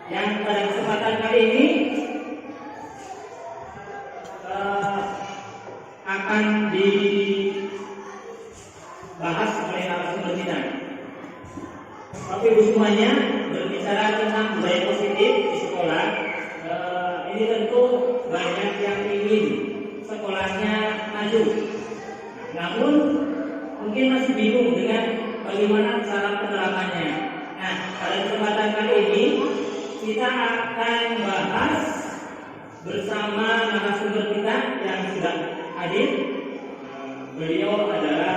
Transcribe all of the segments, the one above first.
Yang pada kesempatan kali ini akan dibahas oleh narasumber kita. Bapak Ibu semuanya, berbicara tentang budaya positif di sekolah, ini tentu banyak yang ingin sekolahnya maju. Namun mungkin masih bingung dengan bagaimana cara penerapannya. Nah, pada kesempatan kali ini kita akan bahas bersama narasumber kita yang sudah hadir. Beliau adalah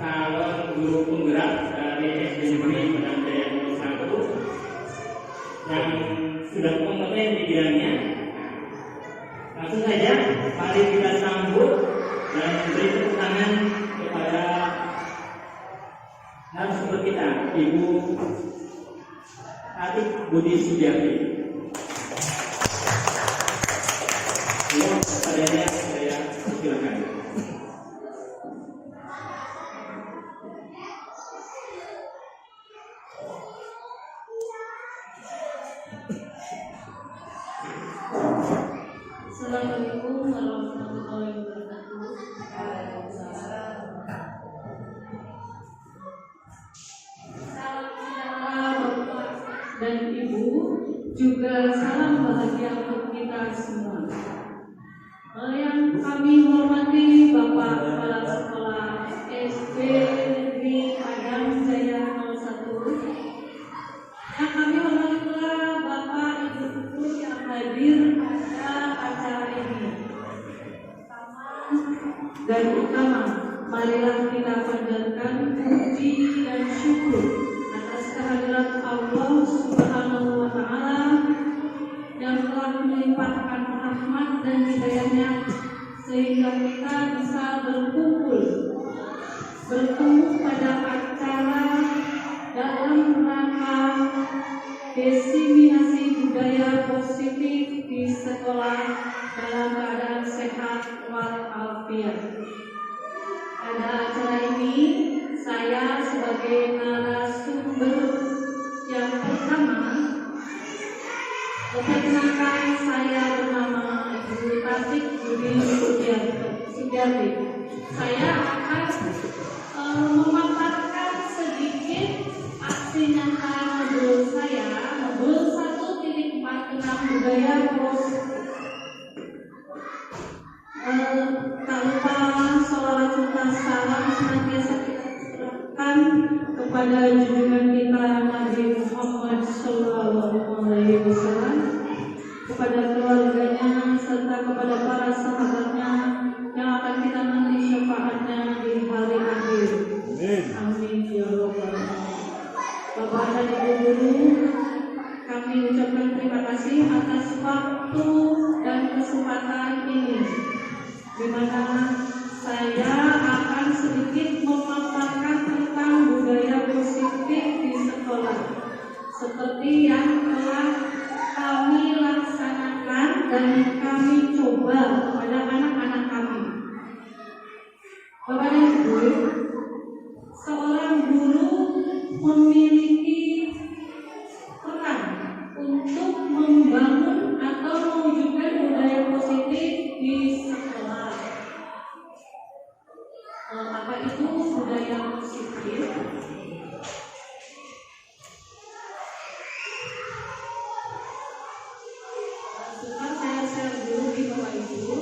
calon guru penggerak dari SD Negeri Padang Jaya 1 yang sudah kompeten di bidangnya. Langsung saja, mari kita sambut dan beri tepuk tangan kepada narasumber kita, Ibu Atik Budi Sudiarti. Ya, padanya saya silakan. Assalamualaikum warahmatullahi wabarakatuh. Salam sejahtera Bapak dan Ibu, juga salam bahagia untuk kita semua. Yang kami hormati Bapak Kepala Sekolah SD Negeri Padang Jaya 01. Yang kami hormati pula Bapak Ibu Guru yang hadir pada acara ini. Dan utama, marilah kita panjatkan puji dan syukur atas kehadirat Allah Subhanahu wa Ta'ala yang telah melimpahkan rahmat dan hidayahnya sehingga kita bisa bertemu pada acara dalam rangka diseminasi budaya positif di sekolah dalam keadaan sehat walafiat. Pada acara ini, saya sebagai narasumber yang pertama, perkenalkan, saya bernama Ibu Atik Budi Sudiarti. Saya akan memaparkan sedikit aksi nyata modul saya, modul 1.4 tentang budaya positif. Tak lupa sholawat serta salam senantiasa kita serahkan kepada junjungan kita Nabi Muhammad SAW, kepada keluarganya serta kepada para sahabatnya yang akan kita nanti syafaatnya di hari akhir. Amin ya Rabbal alamin. Bapak dan Ibu guru, kami ucapkan terima kasih atas waktu dan kesempatan ini, di mana saya akan sedikit memaparkan tentang budaya positif di sekolah, seperti yang telah kami laksanakan dan kami coba kepada anak-anak kami. Bapak dan Ibu, seorang guru memiliki peran untuk membangun atau mewujudkan budaya positif di sekolah. Apa itu budaya positif? Sekarang saya share dulu di Bapak Ibu.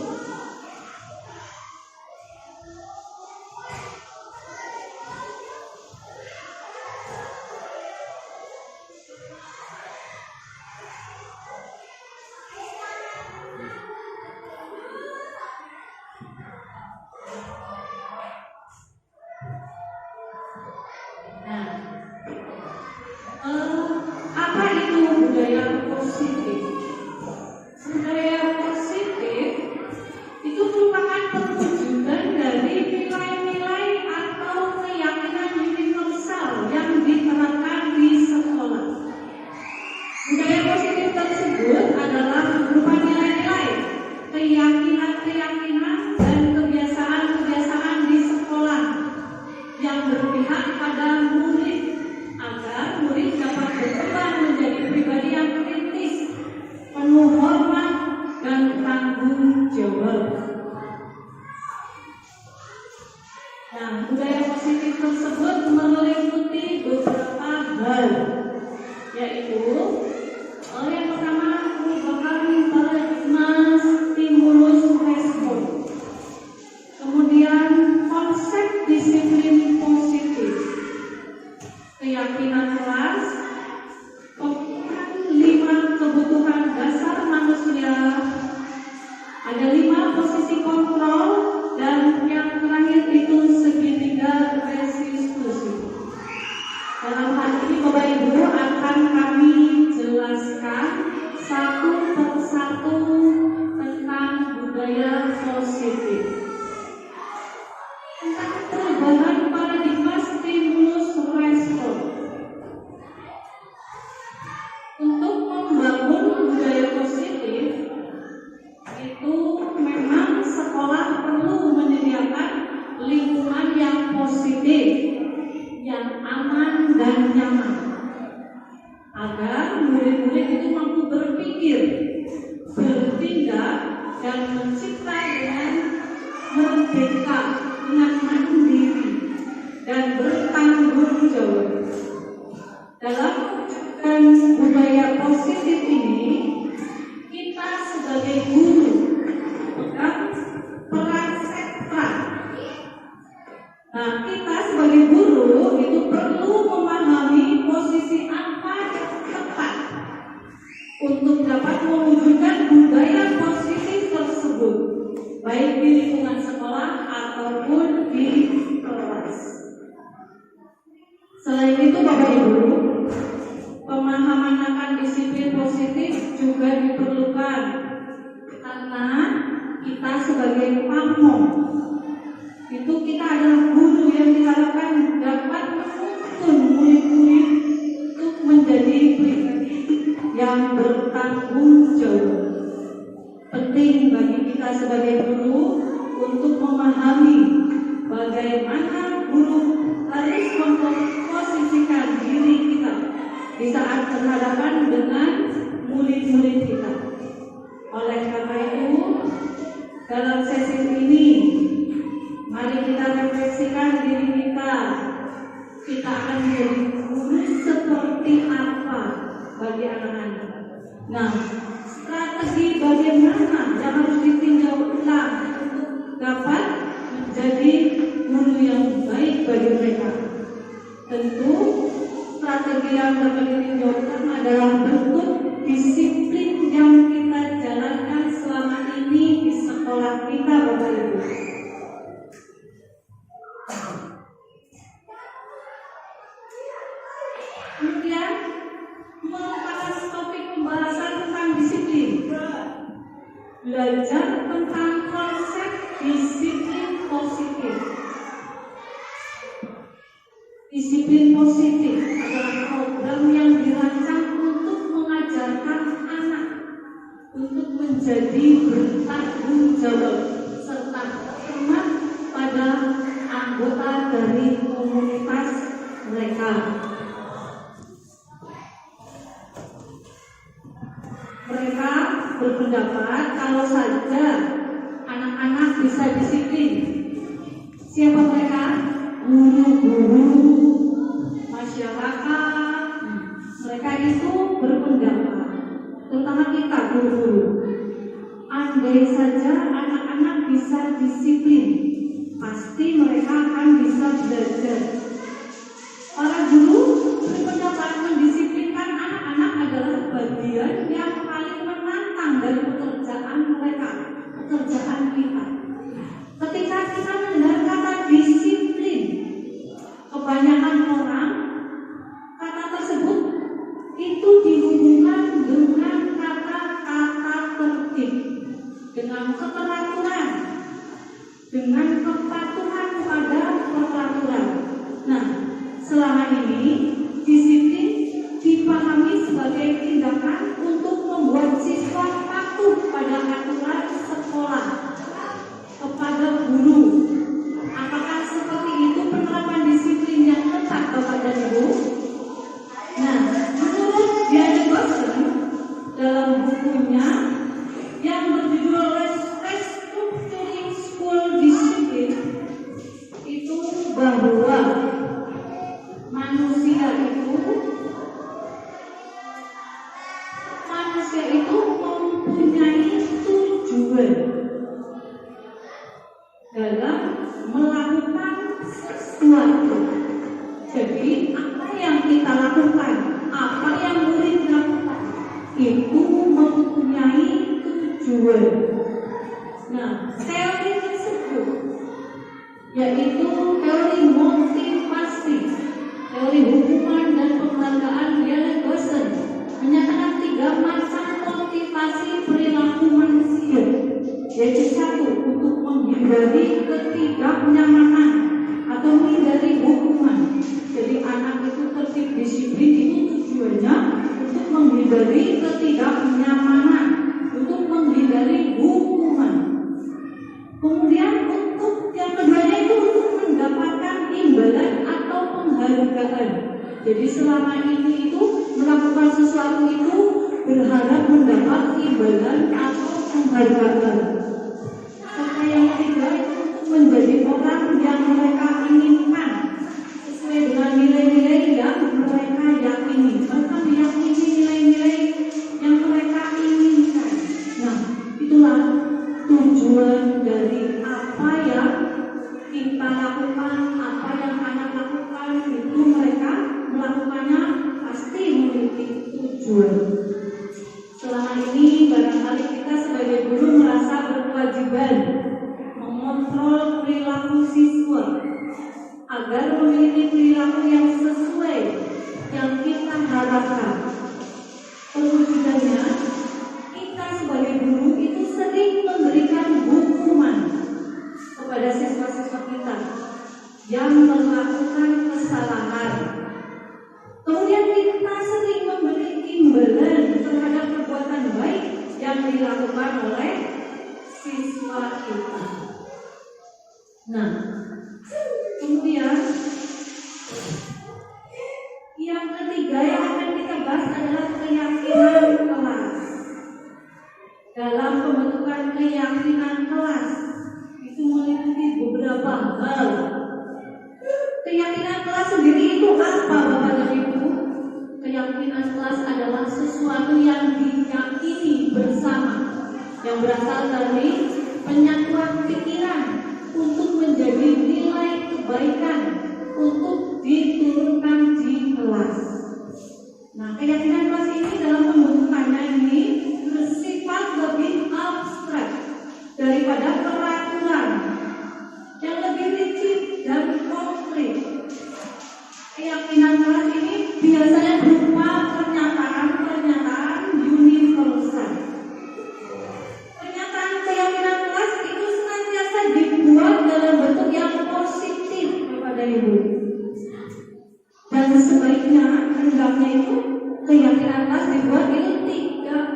untuk dapat mewujudkan budaya positif tersebut, baik di lingkungan sekolah ataupun di kelas. Selain itu, Bapak Ibu, pemahaman akan disiplin positif juga diperlukan karena kita sebagai pamong itu kita adalah guru yang diharapkan dapat menuntun murid-murid untuk menjadi pribadi yang bertanggung jawab. Penting bagi kita sebagai guru untuk memahami bagaimana guru harus memposisikan diri kita di saat berhadapan dengan murid-murid kita. Oleh karena itu, dalam sesi ini, mari kita refleksikan diri kita. Kita akan menjadi guru seperti apa bagi anak-anak. Nah, strategi bagaimana yang harus ditinjau ulang untuk dapat menjadi guru yang baik bagi mereka. Tentu strategi yang dapat ditinjau ulang adalah bentuk disiplin yang kita jalankan selama ini di sekolah kita, Bapak Ibu. Kemudian merupakan topik pembahasan tentang disiplin. Belajar tentang konsep disiplin positif. Disiplin positif adalah program yang dirancang untuk mengajarkan anak untuk menjadi bertanggung jawab serta hormat pada anggota dari komunitas mereka. Mereka berpendapat kalau saja anak-anak bisa disiplin, siapa mereka? Guru-guru, masyarakat, mereka itu berpendapat, terutama kita guru-guru, andai saja anak-anak bisa disiplin, pasti mereka akan bisa belajar. Para guru berpendapat mendisiplinkan anak-anak adalah bagian yang paling menantang dari pekerjaan mereka, pekerjaan kita. Ketika kita mendengar kata disiplin, kebanyakan orang kata tersebut itu dihubungkan dengan kata-kata tertib, dengan keteraturan, dengan kepatuhan pada peraturan. Nah, selama ini disiplin dipahami sebagai tindakan untuk membuat siswa patuh pada aturan sekolah, kepada guru. Apakah seperti itu penerapan disiplin yang tepat, Bapak dan Ibu? Nah, menurut Diana Gosling dalam bukunya yang berjudul Restructuring School Discipline itu bahwa manusia itu mempunyai tujuan dalam melakukan sesuatu. Jadi apa yang kita lakukan, apa yang murid lakukan, itu mempunyai tujuan. Nah, teori tersebut yaitu teori motivasi, teori hukuman dan penghargaan Diana Gosling menyatakan 3 macam motivasi perilaku manusia, yaitu 1, untuk menghindari ketidaknyamanan atau menghindari hukuman. Jadi anak itu tertib disiplin itu tujuannya untuk menghindari ketidaknyamanan, untuk menghindari hukuman. Kemudian untuk yang keduanya itu untuk mendapatkan imbalan atau penghargaan. Jadi selama ini itu melakukan sesuatu itu berharap mendapat imbalan atau penghargaan. Serta yang ketiga itu untuk menjadi orang yang mereka inginkan sesuai dengan nilai-nilai yang mereka yakini. Mereka meyakini nilai-nilai yang mereka inginkan. Nah, itulah tujuan dari apa yang kita lakukan, apa yang anak lakukan, itu mereka melakukannya pasti memiliki tujuan. Selama ini barangkali kita sebagai guru merasa berkewajiban mengontrol perilaku siswa agar memiliki perilaku yang sesuai yang kita harapkan. Perwujudannya, kita sebagai guru itu sering memberikan hukuman kepada siswa-siswa kita yang melakukan kesalahan. Kemudian kita sering memberi imbalan terhadap perbuatan baik yang dilakukan oleh siswa kita. Nah, kemudian yang ketiga yang akan kita bahas adalah keyakinan kelas. Dalam pembentukan keyakinan kelas itu meliputi beberapa hal. Keyakinan kelas sendiri itu apa, Bapak dan Ibu? Keyakinan kelas adalah sesuatu yang diyakini bersama, yang berasal dari penyatuan pikiran untuk menjadi nilai kebaikan untuk diturunkan di kelas. Nah, keyakinan kelas ini dalam pembentukannya ini bersifat lebih abstrak daripada peraturan yang lebih rigid dan konkret. Keyakinan kelas ini biasanya berupa pernyataan-pernyataan universal. Pernyataan keyakinan kelas itu senantiasa dibuat dalam bentuk yang positif kepada Ibu. Dan sebaiknya hendaknya itu keyakinan kelas dibuat itu tidak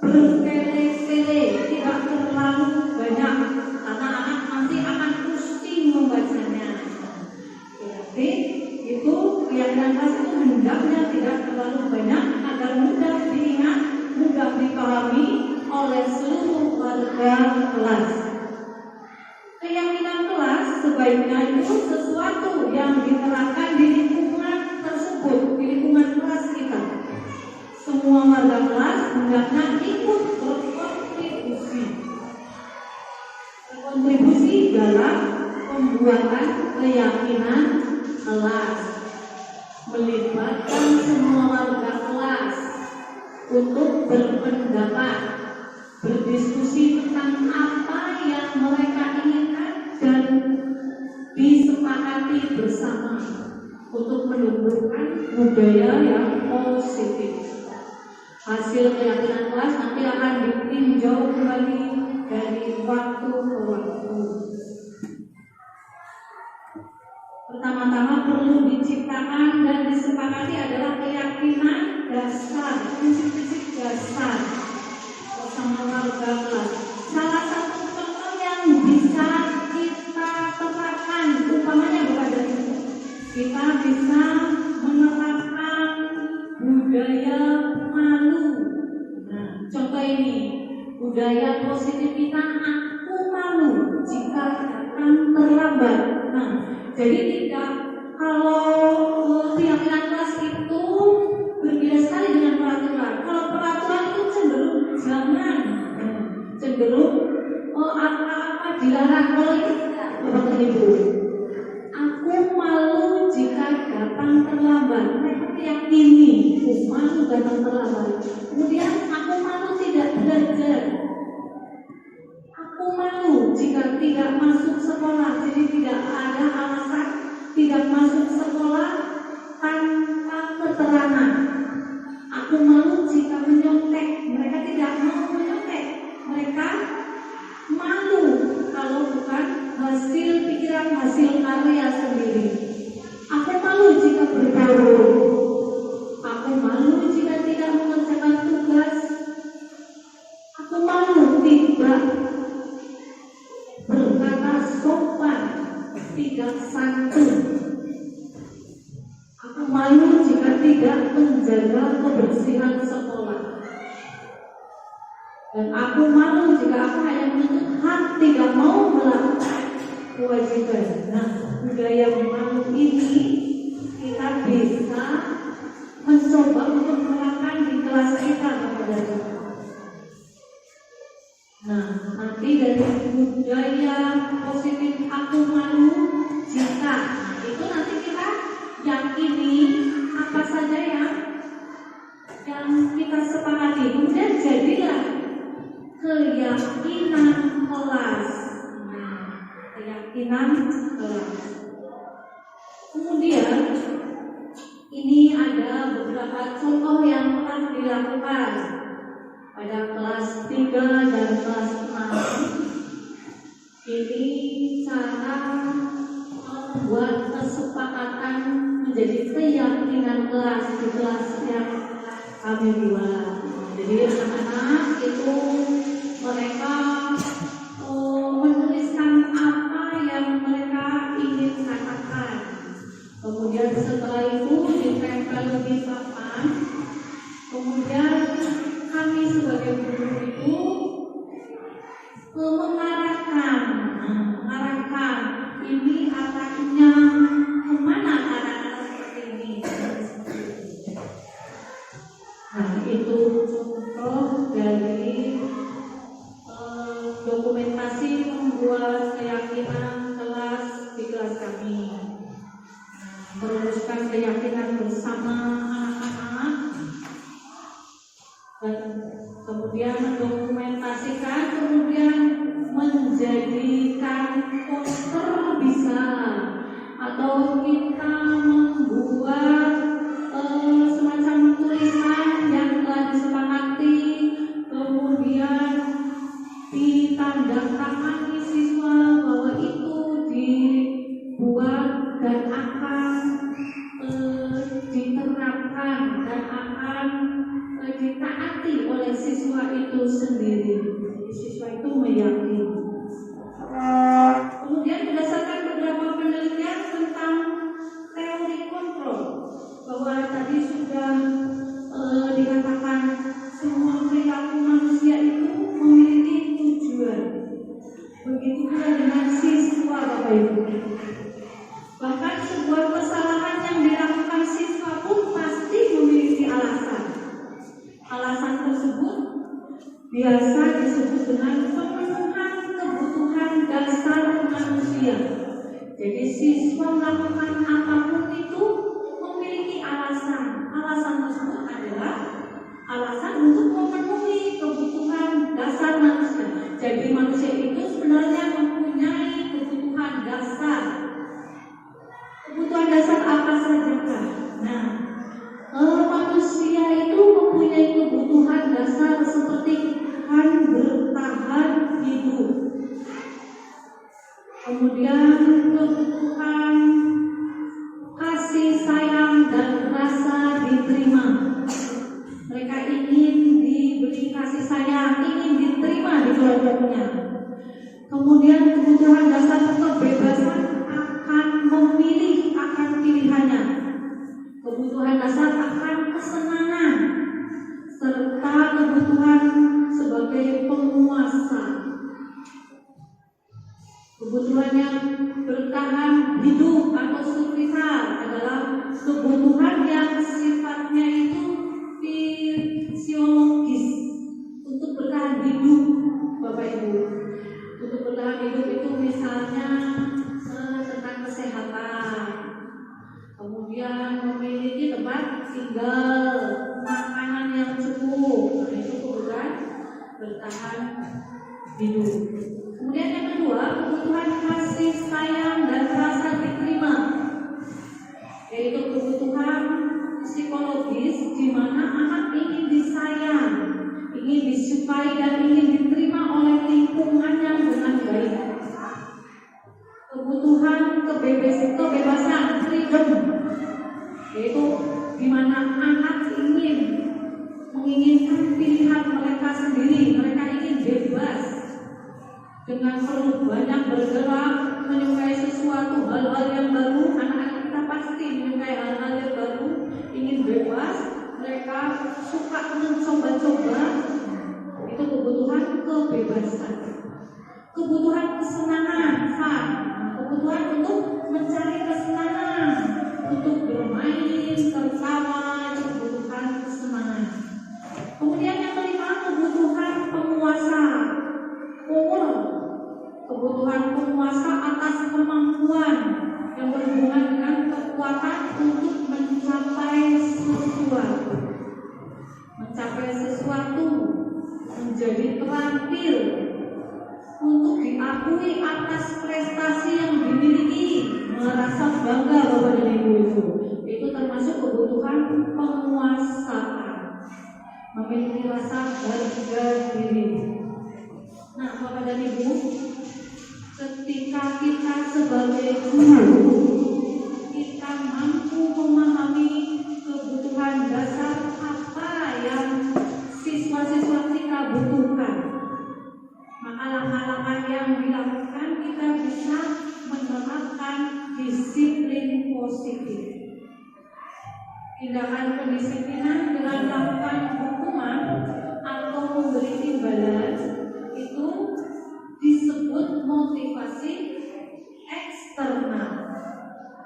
bertele-tele, tidak terlalu banyak, karena anak nanti akan pusing membacanya. Jadi itu keyakinan kelas itu hendaknya tidak terlalu banyak agar mudah diingat, mudah dipahami oleh seluruh warga kelas. Keyakinan kelas sebaiknya itu sesuatu yang diterapkan di lingkungan tersebut, di lingkungan kelas kita. Semua warga kelas hendaknya ikut berkontribusi dalam pembuatan keyakinan kelas, melibatkan semua warga kelas untuk berpendapat, berdiskusi tentang apa yang mereka inginkan dan disepakati bersama untuk menumbuhkan budaya yang positif. Hasil keyakinan kelas nanti akan ditinjau kembali dari waktu ke waktu. Pertama-tama perlu diciptakan dan disepakati adalah keyakinan dasar, prinsip-prinsip dasar bersama warga kelas. Salah satu contoh yang bisa kita terapkan, umpamanya kepada kita bisa menerapkan budaya malu. Nah, contoh ini budaya positif kita, aku malu jika datang terlambat. Nah, jadi tidak, kalau keyakinan kelas itu berbeda sekali dengan peraturan. Kalau peraturan itu cenderung jangan, cenderung apa-apa dilarang. Kalau itu tidak, Bapak Ibu. Aku malu jika datang terlambat. Mereka meyakini, aku malu datang terlambat. Kemudian aku malu tidak belajar. Aku malu jika tidak masuk sekolah. Jadi tidak ada alasan tidak masuk sekolah tanpa keterangan. Aku malu jika menyontek. Mereka tidak mau menyontek. Mereka malu kalau bukan hasil pikiran, hasil karya sendiri. Aku malu jika bergaul. Aku malu jika tidak mengerjakan tugas. Aku malu tidak berkata sopan, tidak santun. Aku malu jika tidak menjaga kebersihan sekolah. Dan aku malu jika aku hanya menuntut hak, tidak mau melakukan kewajiban. Nah, budaya malu ini kita bisa mencoba untuk menerapkan di kelas kita, Bapak-Bapak. Nah, nanti dari budaya positif aku malu jika, itu nanti kita yakini apa saja yang kita sepakati. Kemudian jadi pimpinan kelas. Kemudian ini ada beberapa contoh yang telah dilakukan pada kelas 3 dan kelas 6. Ini cara membuat kesepakatan menjadi keyakinan kelas di kelas yang kami buat. Jadi anak-anak itu mereka menuliskan apa yang mereka ingin katakan. Kemudian setelah itu ditempel di papan. Kemudian kami sebagai guru itu mengarahkan ini arahnya kemana anak-anak seperti ini. Nah, itu contoh dari dokumentasi membuat keyakinan kelas di kelas kami. Merumuskan keyakinan bersama anak-anak dan kemudian mendokumentasikan, kemudian menjadikan poster bisa, atau kita membuat semacam tulisan yang telah disepakati, kemudian ditandatangani siswa bahwa itu dibuat dan akan diterapkan dan akan ditaati oleh siswa itu sendiri. Siswa itu meyakini. Kemudian berdasarkan beberapa penelitian tentang teori kontrol, bahwa tadi sudah dikatakan semua perilaku manusia itu memiliki tujuan. Begitu pula dengan siswa, Bapak Ibu. Bahkan sebuah kesalahan yang dilakukan siswa pun pasti memiliki alasan. Alasan tersebut biasa disebut dengan pemenuhan kebutuhan dasar manusia. Jadi siswa melakukan apapun itu memiliki alasan. Alasan tersebut adalah alasan untuk memenuhi kebutuhan dasar manusia. Jadi manusia itu sebenarnya mempunyai kebutuhan dasar. Kebutuhan dasar apa sajakah? Nah, manusia itu mempunyai kebutuhan dasar seperti bertahan hidup, kemudian kebutuhan kasih sayang dan rasa diterima. Mereka ingin diberi kasih sayang, ingin diterima di keluarganya. Kemudian kebutuhan dasar kebebasan akan memilih akan pilihannya. Kebutuhan dasar akan kesenangan, serta kebutuhan sebagai penguasa. Kebutuhan yang bertahan hidup atau survival adalah kebutuhan yang sifatnya itu fisiologis untuk bertahan hidup, Bapak Ibu. Untuk bertahan hidup itu misalnya tentang kesehatan, kemudian memiliki tempat tinggal, makanan yang cukup. Nah, itu kebutuhan bertahan hidup. Kemudian yang kedua, kebutuhan kasih sayang dan rasa diterima, yaitu kebutuhan psikologis di mana anak ingin disayang, ingin disukai dan ingin diterima oleh lingkungannya dengan baik. Kebutuhan kebebasan, freedom, yaitu di mana anak menginginkan pilihan mereka sendiri, mereka ingin bebas dengan perlu banyak bergerak, menyukai sesuatu hal-hal yang baru. Anak-anak kita pasti menyukai hal-hal yang baru, ingin bebas, mereka suka mencoba-coba. Itu kebutuhan kebebasan. Kebutuhan kesenangan, fun, kebutuhan untuk mencari kesenangan, untuk bermain, tertawa, itu kebutuhan kesenangan. Kemudian yang kelima, kebutuhan penguasa, power, kebutuhan penguasa atas kemampuan yang berhubungan dengan kekuatan untuk mencapai sesuatu, menjadi terampil, untuk diakui atas prestasi yang dimiliki, merasa bangga Bapak dan Ibu itu termasuk kebutuhan penguasaan, memiliki rasa harga diri. Nah, Bapak dan Ibu, ketika kita sebagai guru, kita mampu memahami kebutuhan dasar apa yang siswa-siswa kita butuhkan, maka langkah-langkah yang dilakukan kita bisa menerapkan disiplin positif. Tindakan pendisiplinan dengan melakukan hukuman atau memberi imbalan itu disebut motivasi eksternal.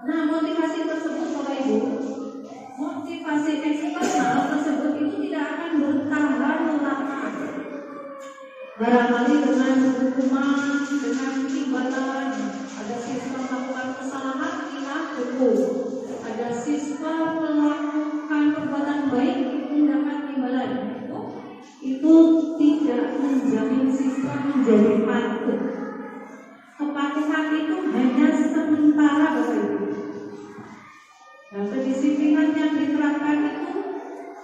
Nah, motivasi tersebut Bapak Ibu, motivasi eksternal tersebut itu tidak akan bertahan lama. Barangkali dengan hukuman, dengan imbalan, ada siswa melakukan kesalahan kita hukum, ada siswa melakukan perbuatan baik tindakan imbalan, itu tidak menjamin siswa menjadi patuh. Kepatuhan itu hanya sementara Bapak Ibu. Dan kedisiplinan yang diterapkan itu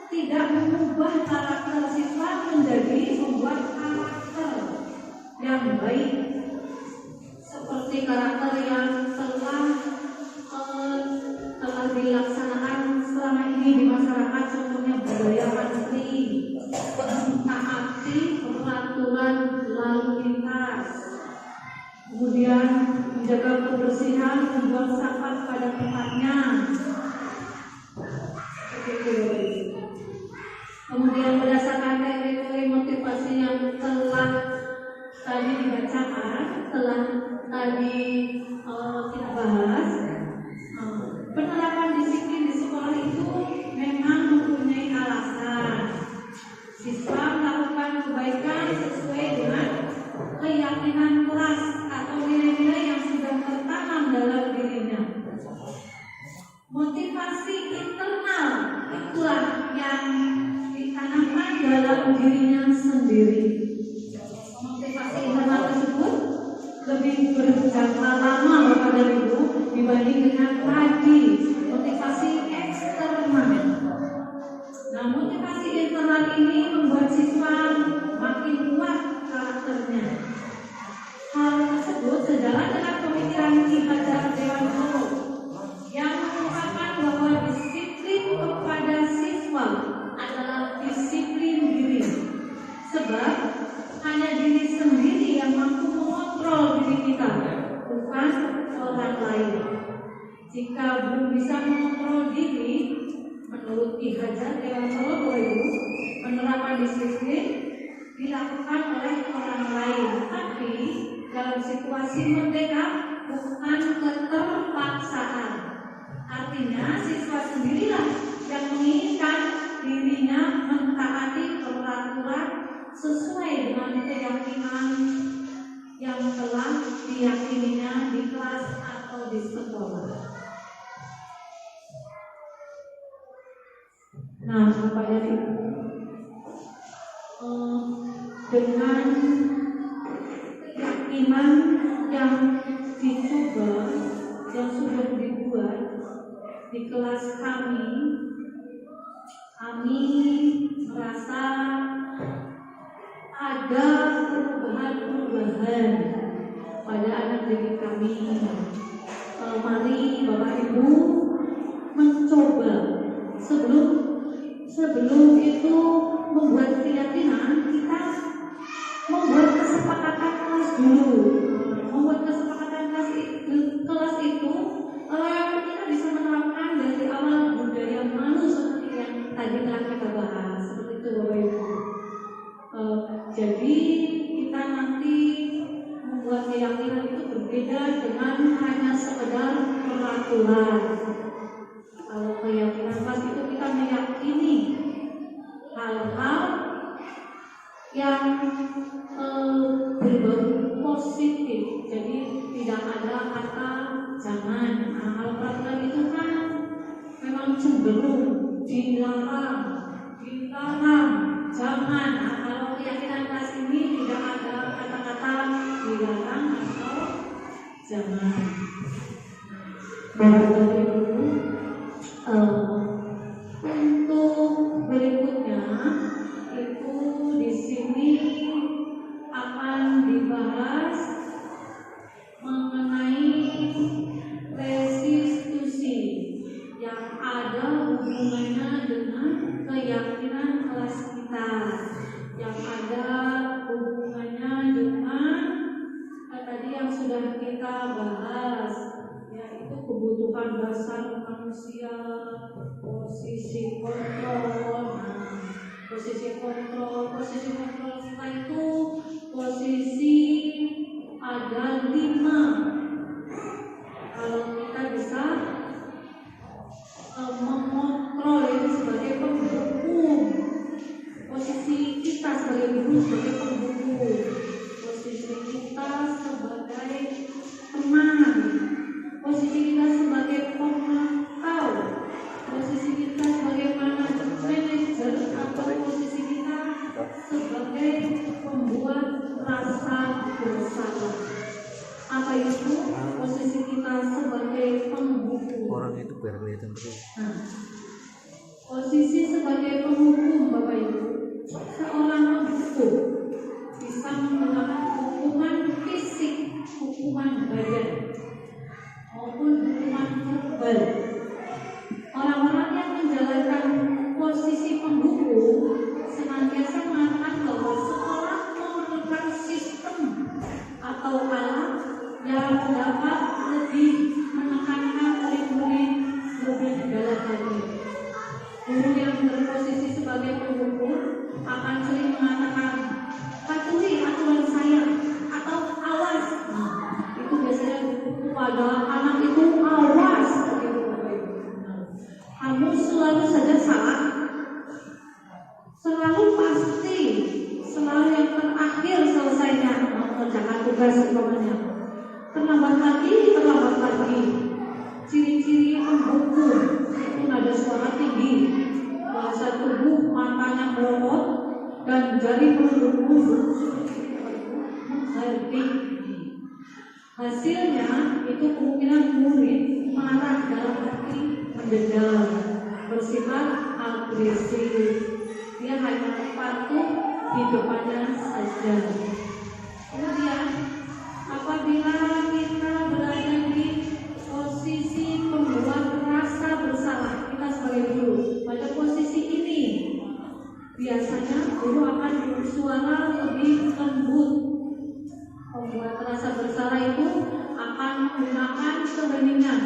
tidak mengubah karakter siswa menjadi membuat karakter yang baik, seperti karakter yang telah dilaksanakan selama ini di masyarakat, contohnya budaya asli, mentaati peraturan lalu lintas, kemudian menjaga kebersihan, membuang sampah pada tempatnya. Kemudian berdasarkan teori motivasi yang telah tadi dibacakan, telah tadi kita bahas, penerapan disiplin di sekolah itu memang mempunyai alasan. Siswa melakukan kebaikan sesuai dengan keyakinan keras atau nilai-nilai yang sudah tertanam dalam dirinya. Motivasi internal itulah yang ditanamkan dalam dirinya sendiri. Motivasi internal tersebut lebih berjangka lama Bapak dan Ibu dibanding dengan tadi motivasi eksternal. Nah, motivasi internal ini membuat siswa makin kuat karakternya. Hal tersebut sejalan dengan pemikiran Ki Hajar Dewantara yang mengungkapkan bahwa disiplin kepada siswa adalah disiplin diri. Sebab hanya diri sendiri yang mampu mengontrol diri kita, bukan orang lain. Jika belum bisa mengontrol diri, menurut Ki Hajar Dewantara, penerapan disiplin dilakukan oleh orang lain, tapi dalam situasi merdeka, bukan keterpaksaan. Artinya siswa sendirilah yang menginginkan dirinya mentaati peraturan sesuai dengan keyakinan yang telah diyakininya di kelas atau di sekolah. Nah, Bapak dan Ibu, dengan keyakinan yang dicoba, yang sudah dibuat di kelas kami merasa ada perubahan-perubahan pada anak didik kami. Mari Bapak Ibu mencoba sebelum itu membuat keyakinan, kita membuat kesepakatan kelas dulu. Membuat kesepakatan kelas itu kita bisa menerapkan dari awal budaya malu seperti yang tadi telah kita bahas, seperti itu Bapak Ibu. Jadi kita nanti membuat keyakinan itu berbeda dengan hanya sekedar peraturan. Kalau keyakinan kelas itu kita meyakini hal-hal yang berbau positif. Jadi tidak ada kata jangan. Hal peraturan itu kan memang cenderung dilarang, ditanam, jangan. Kalau keyakinan kelas ini tidak ada kata-kata Untuk berikutnya itu di sini akan dibahas mengenai restitusi yang ada hubungannya dengan keyakinan kelas kita, yang ada hubungannya dengan tadi yang sudah kita bahas, yaitu kebutuhan dasar manusia, posisi kontrol. Posisi kontrol setelah itu posisi ada 5. Kalau kita bisa mengontrol itu sebagai penghukum, posisi kita sebagai guru sebagai penghukum, posisi kita sebagai teman, posisi kita sebagai pemantau, posisi kita sebagai manajer atau posisi kita sebagai pembuat rasa bersalah. Apa itu? Posisi kita sebagai penghukum. Orang itu biar kelihatan terus. Nah, posisi sebagai penghukum, Bapak Ibu, seorang penghukum bisa menggunakan hukuman fisik, hukuman badan, maupun hukuman verbal. Orang-orang yang menjalankan posisi penghukum senantiasa mengatakan bahwa sekolah memerlukan sistem atau alat yang dapat lebih menekankan murid-murid lebih dalam lagi. Guru yang berposisi sebagai penghukum akan sering mengatakan patuhi aturan saya atau awas. Itu biasanya guru pada anak itu awas. Kamu selalu saja salah, selalu pasti, selalu yang terakhir selesainya mengerjakan tugas umpamanya. Terlambat lagi. Ciri-ciri penghukum itu ada suara tinggi, bahasa tubuh matanya melorot, dan jari menunduk menghardik. Hasilnya itu kemungkinan murid marah dalam arti mendendam, bersifat agresif. Dia hanya patuh di depannya saja. Kemudian apabila kita berada di posisi pembuat rasa bersalah, kita sebagai guru pada posisi ini biasanya guru akan bersuara lebih lembut. Pembuat rasa bersalah itu akan menggunakan keheningan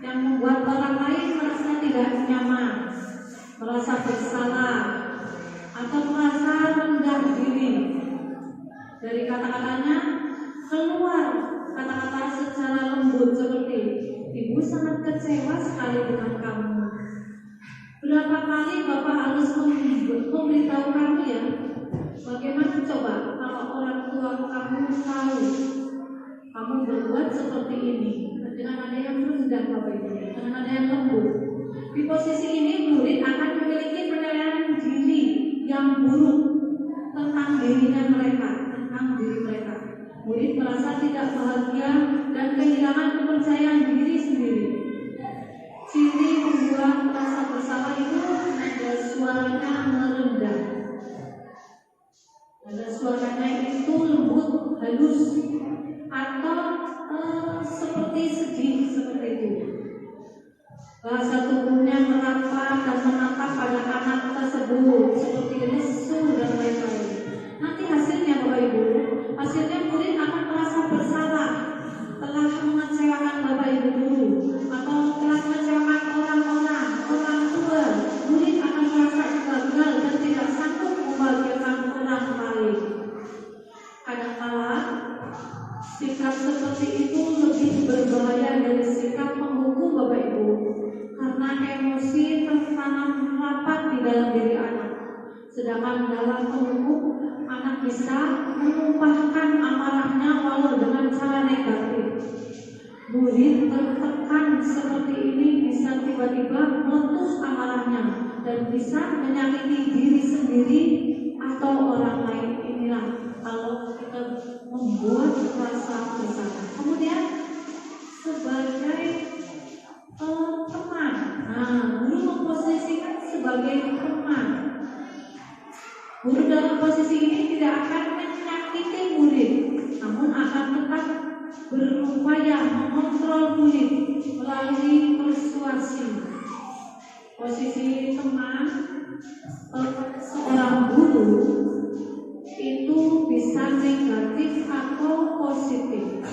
yang membuat orang lain merasa tidak nyaman, merasa bersalah, atau merasa rendah diri. Dari kata-katanya keluar kata-kata secara lembut seperti, ibu sangat kecewa sekali dengan kamu. Berapa kali Bapak harus memberitahu kamu ya? Bagaimana coba kalau orang tua kamu tahu kamu berbuat seperti ini? Dengan ada yang rendah Bapak Ibu, dengan ada yang lembut. Di posisi ini murid akan memiliki penilaian diri yang buruk tentang dirinya mereka, tentang diri mereka. Murid merasa tidak bahagia dan kehilangan kepercayaan diri sendiri. Ciri membuat rasa bersalah itu ada suaranya merendah, ada suaranya itu lembut, halus, atau seperti sedih, seperti itu. Bahasa tubuhnya merapat dan menatap pada anak tersebut seperti lesu dan lain-lain. Nanti hasilnya Bapak Ibu, hasilnya murid akan merasa bersalah telah mengecewakan Bapak Ibu guru atau telah mengecewakan orang tua. Murid akan merasa gagal dan tidak sanggup membahagiakan orang lain. Kadang-kala sikap seperti itu lebih berbahaya dari sikap menghukum Bapak Ibu, karena emosi tertanam rapat di dalam diri anak. Sedangkan dalam menghukum, anak bisa menumpahkan amarahnya walau dengan cara negatif. Murid tertekan seperti ini bisa tiba-tiba meletus amarahnya dan bisa menyakiti diri sendiri atau orang lain. Inilah kalau kita membuat rasa bersalah. Kemudian sebagai posisi ini tidak akan menyakiti murid, namun akan tetap berupaya mengontrol murid melalui persuasi. Posisi teman seorang guru itu bisa negatif atau positif.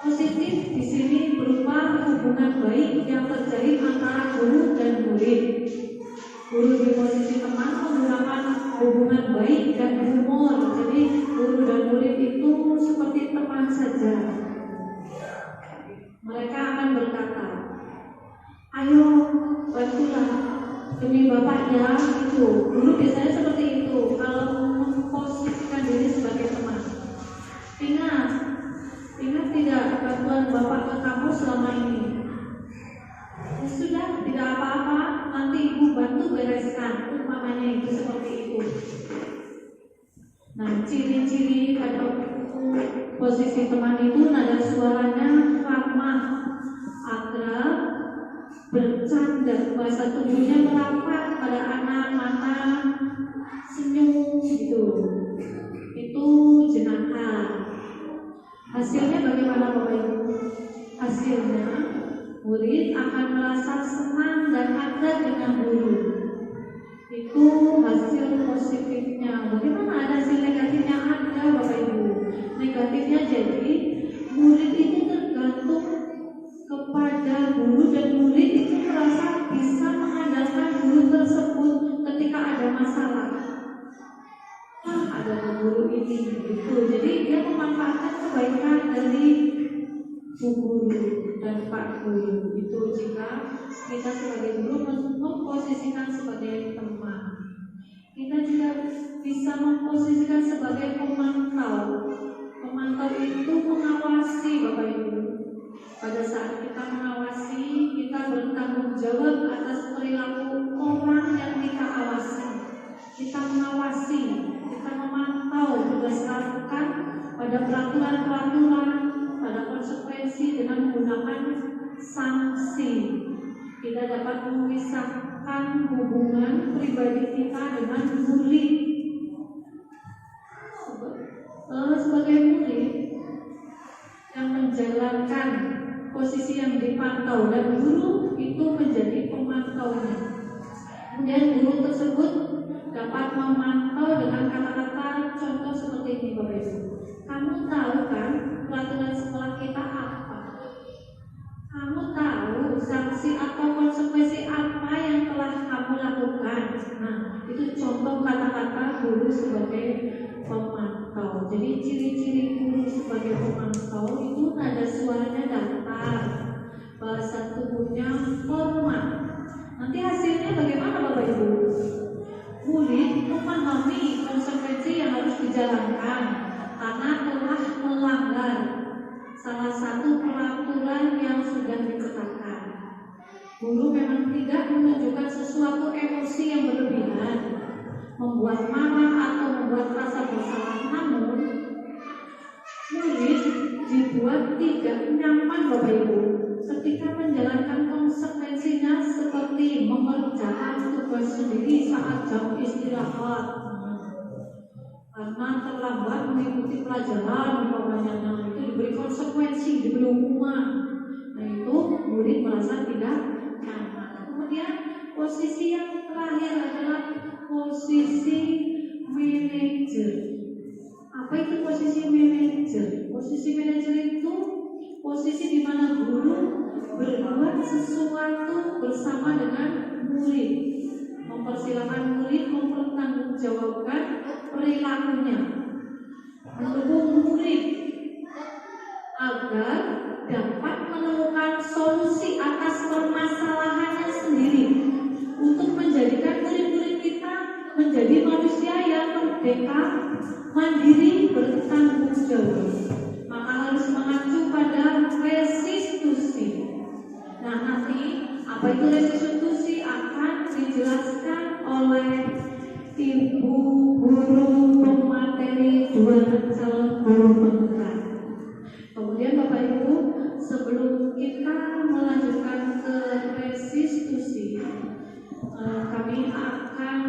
Positif di sini berupa hubungan baik yang terjadi antara guru dan murid. Guru di posisi teman menggunakan hubungan baik dan humor. Jadi guru dan murid itu seperti teman saja. Mereka akan berkata, ayo bantulah demi bapak ya, itu. Guru biasanya seperti itu kalau memposisikan diri sebagai teman. Ingat tidak bantuan bapak ke kamu selama ini? Ya sudah, tidak apa-apa, nanti ibu bantu bereskan. Umpamanya itu seperti itu. Nah, ciri-ciri pada posisi teman itu nada suaranya ramah, akrab, bercanda, bahasa tubuhnya merapat pada anak, mata, senyum gitu. Itu jenaka. Hasilnya bagaimana Bapak Ibu? Hasilnya murid akan merasa senang dan akrab dengan guru. Itu hasil positifnya. Bagaimana ada hasil negatifnya? Ada Bapak Ibu. Negatifnya jadi murid itu tergantung kepada guru dan murid itu merasa bisa mengandalkan guru tersebut ketika ada masalah. Ada guru ini gitu. Jadi dia memanfaatkan kebaikan dari bu guru dan pak guru. Itu jika kita sebagai guru memposisikan sebagai teman. Kita juga bisa memposisikan sebagai pemantau. Pemantau itu mengawasi Bapak Ibu. Pada saat kita mengawasi, kita bertanggung jawab atas perilaku orang yang kita awasi. Kita mengawasi, kita memantau berdasarkan pada peraturan-peraturan, pada konsekuensi dengan menggunakan sanksi. Kita dapat memisahkan hubungan pribadi kita dengan murid. Sebagai murid yang menjalankan posisi yang dipantau dan guru itu menjadi pemantaunya. Kemudian guru tersebut dapat memantau dengan kata-kata contoh seperti ini Bapak Ibu. Kamu tahu kan peraturan sekolah kita apa? Kamu tahu sanksi atau konsekuensi apa yang telah kamu lakukan? Nah, itu contoh kata-kata guru sebagai pemantau. Jadi ciri-ciri guru sebagai pemantau itu nada suaranya datar, bahasa tubuhnya formal. Nanti hasilnya bagaimana Bapak Ibu? Murid memahami konsekuensi yang harus dijalankan karena telah melanggar salah satu peraturan yang sudah ditetapkan. Guru memang tidak menunjukkan sesuatu emosi yang berlebihan, membuat marah atau membuat rasa bersalah, namun murid dibuat tidak nyaman Bapak Ibu ketika menjalankan konsekuensinya seperti mengerjakan tugas sendiri saat jam istirahat karena terlambat mengikuti pelajaran umpamanya, itu diberi konsekuensi, diberi hukuman. Nah itu murid merasa tidak nyaman. Kemudian posisi yang terakhir adalah posisi manajer. Apa itu posisi manajer? Posisi manajer itu posisi di mana guru berbuat sesuatu bersama dengan murid, mempersilahkan murid mempertanggungjawabkan perilakunya, mendukung murid agar dapat menemukan solusi atas permasalahannya sendiri untuk menjadikan murid-murid kita menjadi manusia yang merdeka, mandiri, bertanggung jawab. Maka harus mengacu pada restitusi. Nah nanti apa itu restitusi akan dijelaskan oleh Ibu Guru Pemateri 2 calon guru penggerak. Kemudian Bapak Ibu, sebelum kita melanjutkan ke restitusi, kami akan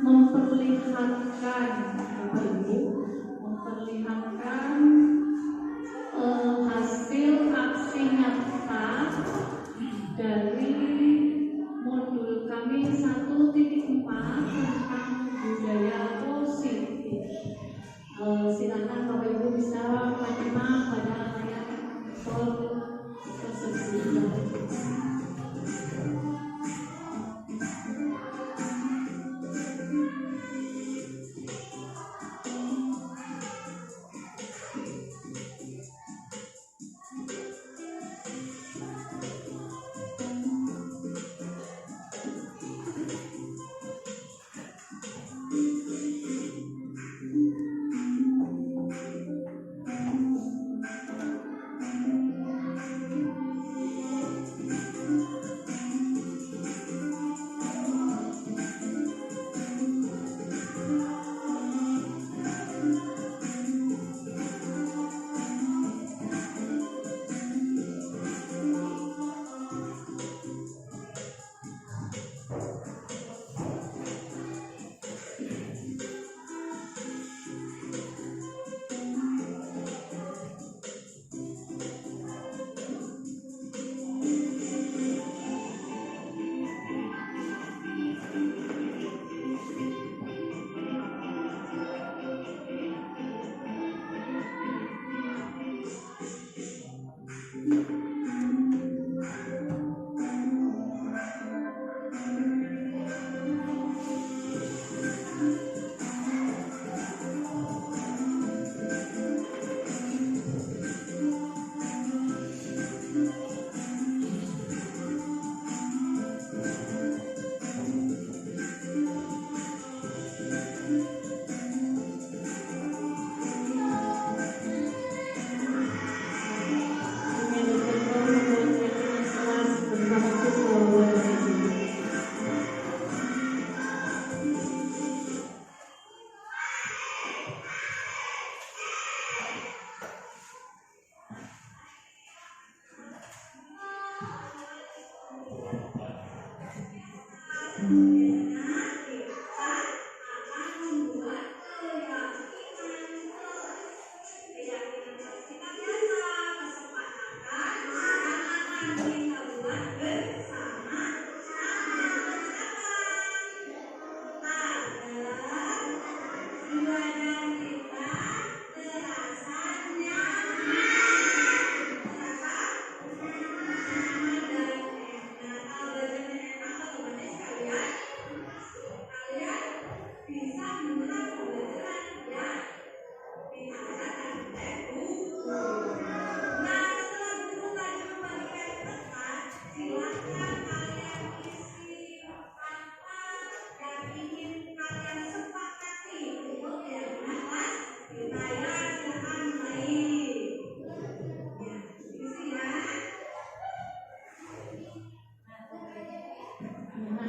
memperlihatkan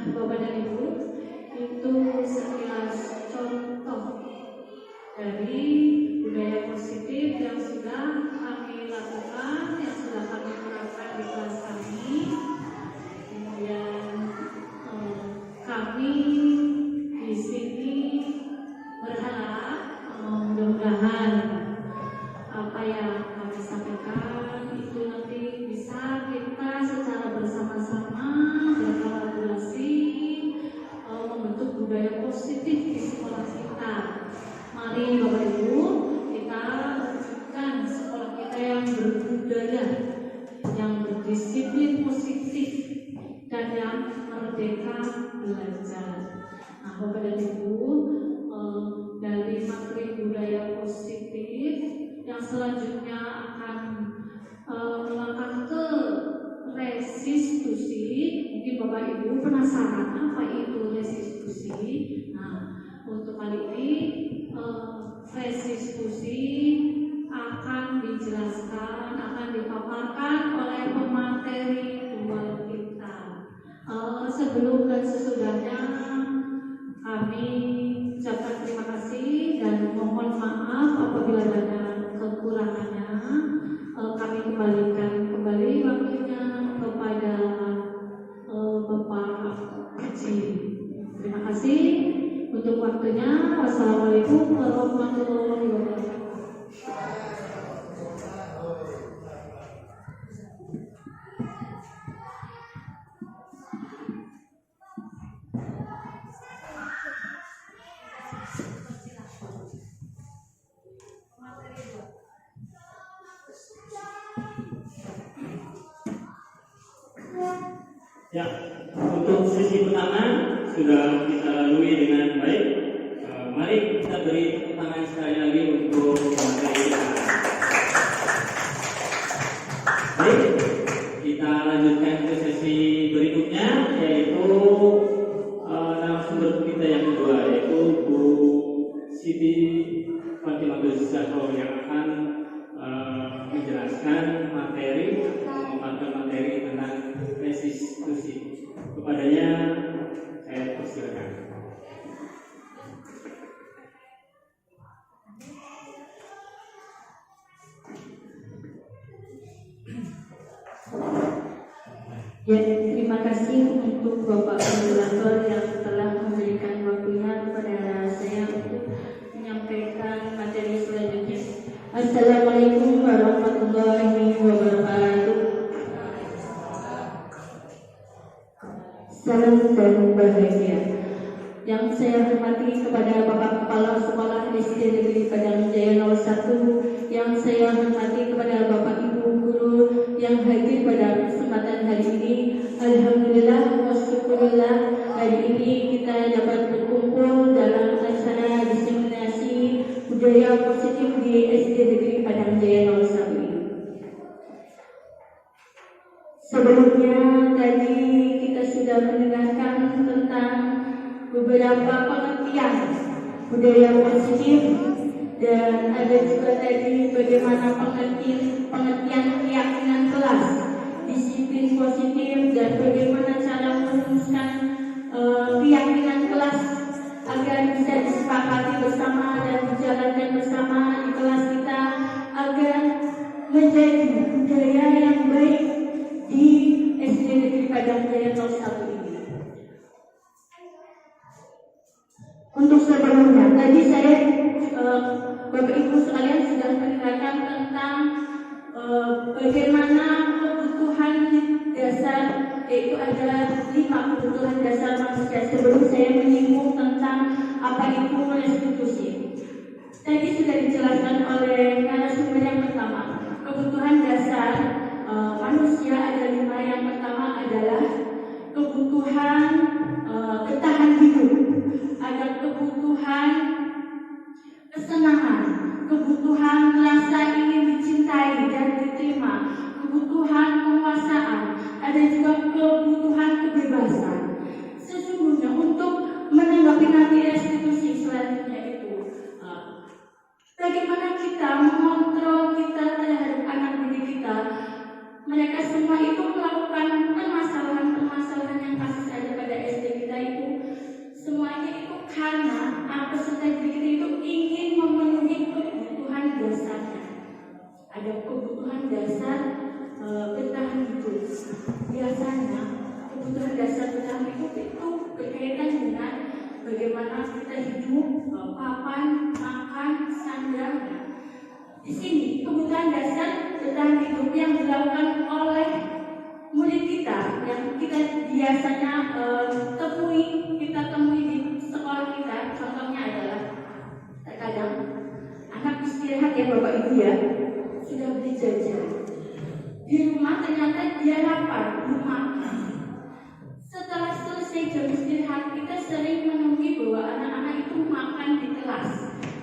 Bapak dan Ibu, itu sekilas contoh dari budaya positif yang sudah kami lakukan, yang sudah kami terapkan di kelas kami. Kemudian kami di sini berharap mudah-mudahan apa yang kami sampaikan itu nanti bisa kita secara bersama-sama berkolaborasi membentuk budaya positif di sekolah kita. Mari Bapak Ibu, kita wujudkan sekolah kita yang berbudaya, yang berdisiplin positif, dan yang merdeka belajar. Nah, Bapak dan Ibu, dari materi budaya positif yang selanjutnya akan melangkah ke restitusi. Mungkin Bapak Ibu penasaran apa itu restitusi. Nah, untuk kali ini restitusi akan dijelaskan, akan dipaparkan oleh pemateri dua kita. Sebelum dan sesudahnya kami ucapkan terima kasih dan mohon maaf apabila ada kekurangannya. Kami kembalikan kembali waktunya kepada Bapak Haji. Terima kasih untuk waktunya. Wassalamualaikum warahmatullahi wabarakatuh. Ya, untuk sesi pertama sudah kita lalui dengan baik. Mari kita beri tepuk tangan sekali lagi untuk materi kita. Baik, kita lanjutkan ke sesi berikutnya, yaitu narasumber kita yang kedua, yaitu Bu Siti Fatimatul Zahra yang akan menjelaskan materi, memaparkan materi tentang restitusi. Kepadanya saya persilakan. Ya, terima kasih untuk Bapak Moderator yang telah memberikan waktunya kepada saya untuk menyampaikan materi selanjutnya. Assalamualaikum warahmatullahi wabarakatuh. Salam dan bahagia. Yang saya hormati kepada Bapak Kepala Sekolah SD Negeri Padang Jaya 01, yang saya hormati kepada Bapak Ibu Guru, yang budaya positif di SD Negeri Padang Jaya 01 ini. Sebelumnya tadi kita sudah mendengarkan tentang beberapa pengertian budaya positif, dan ada juga tadi bagaimana pengertian keyakinan kelas, disiplin positif, dan bagaimana cara merumuskan keyakinan kelas agar bisa disepakati bersama dan dijalankan bersama di kelas kita agar menjadi budaya yang baik di SD Negeri Padang Jaya 01 ini. Untuk sebelumnya, tadi saya Bapak Ibu sekalian sudah mendengarkan tentang bagaimana kebutuhan dasar, yaitu ada 5 kebutuhan dasar manusia. Sebelum saya menyinggung tentang apa itu restitusi, tadi sudah dijelaskan oleh narasumber yang pertama. Kebutuhan dasar manusia ada 5. Yang pertama adalah kebutuhan bertahan hidup, ada kebutuhan kesenangan, kebutuhan merasa ingin dicintai dan diterima, kebutuhan penguasaan, ada juga kebutuhan kebebasan. Sesungguhnya untuk menanggapi nanti restitusi selanjutnya itu, bagaimana kita mengontrol kita terhadap anak didik kita. Mereka semua itu melakukan permasalahan-permasalahan yang kasus ada pada SD kita itu, semuanya itu karena peserta didik kita itu ingin memenuhi kebutuhan dasarnya. Ada kebutuhan dasar bertahan hidup. Biasanya kebutuhan dasar bertahan hidup itu berkaitan dengan bagaimana kita hidup, papan, makan, sandang. Di sini kebutuhan dasar bertahan hidup yang dilakukan oleh murid kita, yang kita biasanya temui di sekolah kita. Contohnya adalah terkadang anak istirahat ya Bapak Ibu ya, sudah beli jajan di rumah, ternyata dia lapar, belum makan. Setelah selesai jam istirahat, kita sering menemui bahwa anak-anak itu makan di kelas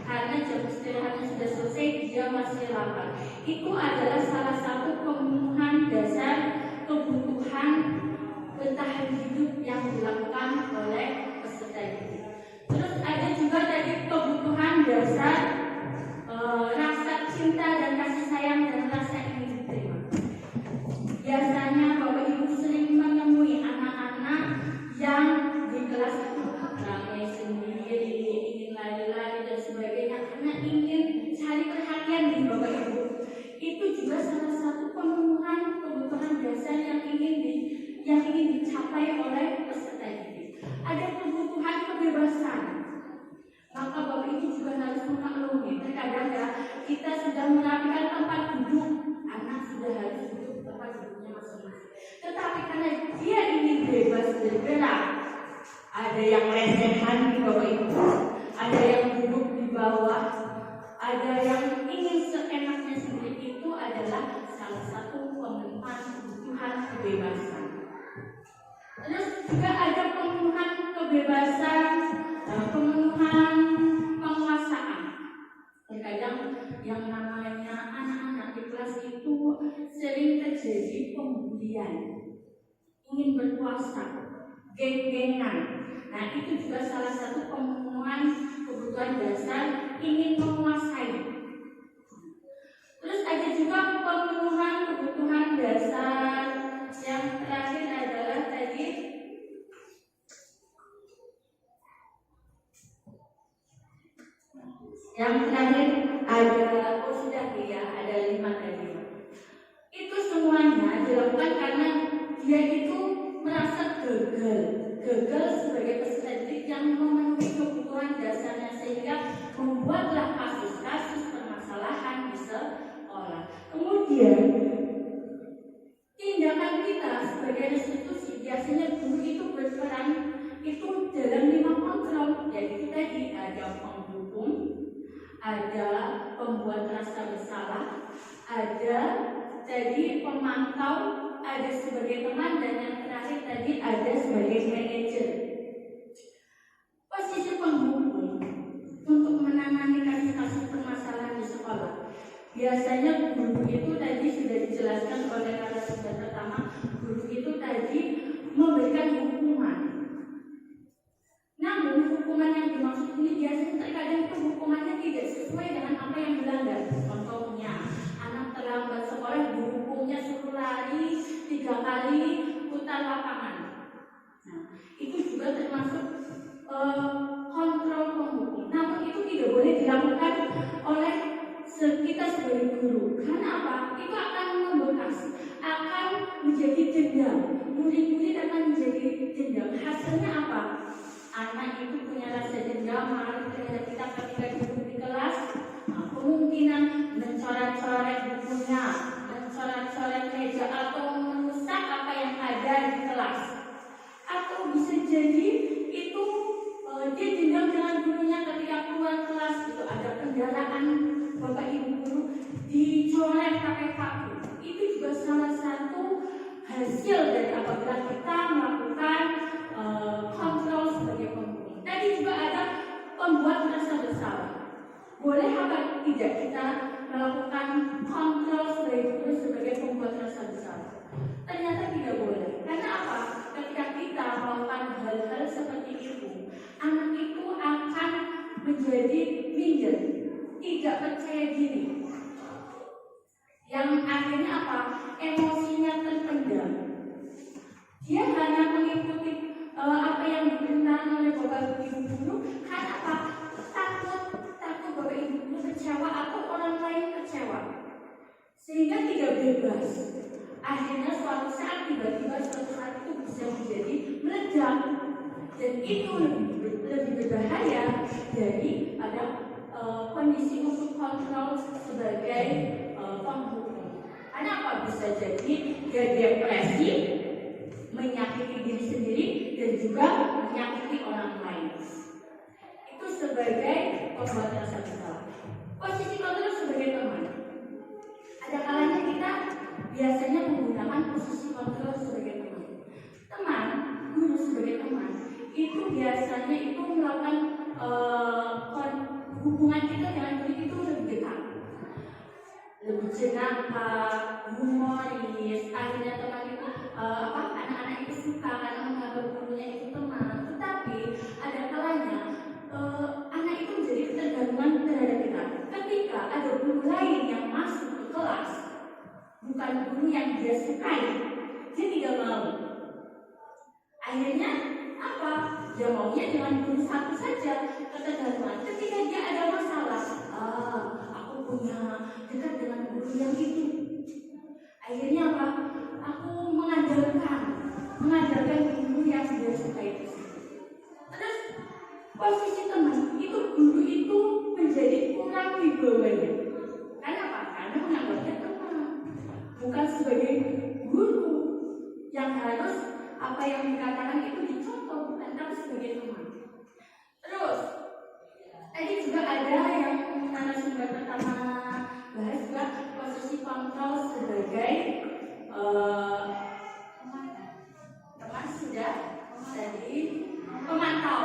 karena jam istirahatnya sudah selesai, dia masih lapar. Itu adalah salah satu pemenuhan dasar kebutuhan bertahan hidup yang dilakukan oleh peserta didik. Terus ada juga tadi kebutuhan dasar rasa cinta dan kasih sayang dan rasa ingin diterima. Biasanya Bapak Ibu sering menemui anak-anak yang di kelas itu ramai sendiri, ingin lari-lari dan sebagainya karena ingin cari perhatian di Bapak Ibu. Itu juga salah satu pemenuhan kebutuhan dasar yang ingin dicapai oleh peserta didik. Ada kebutuhan kebebasan. Maka Bapak Ibu juga harus memaklumi, terkadang ya kita sudah merapikan tempat duduk, anak sudah harus duduk tempat duduknya masing-masing. Tetapi karena dia ingin bebas bergerak, ada yang lesehan di Bapak Ibu, ada yang duduk di bawah, ada yang ingin seenaknya sendiri. Itu adalah salah satu pemenuhan kebutuhan kebebasan. Terus juga ada pemenuhan kebebasan, pemenuhan penguasaan. Terkadang yang namanya anak-anak di kelas itu sering terjadi pembulian, ingin berkuasa, geng-gengan. Nah itu juga salah satu pemenuhan kebutuhan dasar, ingin menguasai. Terus ada juga pemenuhan kebutuhan dasar yang terakhir adalah tadi ada sudah ya, ada 5 tadi. Itu semuanya dilakukan karena dia itu merasa gagal sebagai peserta didik yang memenuhi kebutuhan dasarnya, sehingga membuatlah kasus-kasus permasalahan di sekolah. Kemudian tindakan kita sebagai restitusi biasanya guru itu berperan itu dalam 5 kontrol. Jadi tadi ada penghukum, ada pembuat rasa bersalah, ada tadi pemantau, ada sebagai teman, dan yang terakhir tadi ada sebagai manajer. Posisi penghukum untuk menangani kasus-kasus permasalahan biasanya guru itu tadi sudah dijelaskan oleh narasumber pertama, guru itu tadi memberikan hukuman. Namun hukuman yang dimaksud ini biasanya terkadang itu hukumannya tidak sesuai dengan apa yang dilanggar. Contohnya, anak terlambat sekolah dihukumnya suruh lari 3 kali putar lapangan. Nah, itu juga termasuk kontrol penghukum. Namun itu tidak boleh dilakukan oleh kita sebagai guru. Karena apa? Itu akan membekas, akan menjadi dendam. Murid-murid akan menjadi dendam. Hasilnya apa? Anak itu punya rasa dendam terhadap kita ketika duduk di kelas. Nah, kemungkinan mencoret-coret bukunya, mencoret-coret meja, atau merusak apa yang ada di kelas. Atau bisa jadi itu dia dendam dengan gurunya ketika keluar kelas, itu ada kendaraan Bapak Ibu guru dicoret pakai paku. Itu juga salah satu hasil dari apabila kita melakukan kontrol sebagai penghukum. Tadi juga ada pembuat rasa bersalah. Boleh apa tidak kita melakukan kontrol sebagai guru sebagai pembuat rasa bersalah? Ternyata tidak boleh. Karena apa? Ketika kita melakukan hal-hal seperti itu, anak itu akan menjadi minder, tidak percaya diri, yang akhirnya apa? Emosinya terpendam. Dia hanya mengikuti apa yang diperintahkan oleh Bapak Ibu guru. Karena apa? Takut Bapak Ibu guru kecewa atau orang lain kecewa, sehingga tidak bebas. Akhirnya suatu saat tiba-tiba suatu saat itu bisa menjadi meledak, dan itu lebih berbahaya dari ada kondisi untuk kontrol sebagai penghukum. Karena apa? Bisa jadi dia depresi, menyakiti diri sendiri, dan juga menyakiti orang lain. Itu sebagai pembuat rasa bersalah. Posisi kontrol sebagai teman. Ada kalanya kita biasanya menggunakan posisi kontrol sebagai teman. Teman, guru sebagai teman, itu biasanya itu melakukan hubungan kita dengan murid itu lebih dekat, lebih jenaka, humoris. Akhirnya teman itu anak-anak itu suka karena menganggap gurunya itu teman. Tetapi ada kalanya anak itu menjadi ketergantungan terhadap kita. Ketika ada guru lain yang masuk ke kelas, bukan guru yang dia sukai, dia tidak mau. Akhirnya apa? Dia maunya dengan guru satu saja, ketergantungan. Ketika dia ada masalah, aku punya dekat dengan guru yang itu. Akhirnya apa? Aku mengandalkan guru yang dia sukai itu. Terus posisi teman itu, guru itu menjadi kurang wibawanya. Karena apa? Karena menganggapnya teman, bukan sebagai guru yang harus apa yang dikatakan itu dicontoh, bukan, tapi sebagai teman. Terus tadi juga ada yang narasumber pertama bahas juga posisi kontrol sebagai teman sudah tadi pemantau.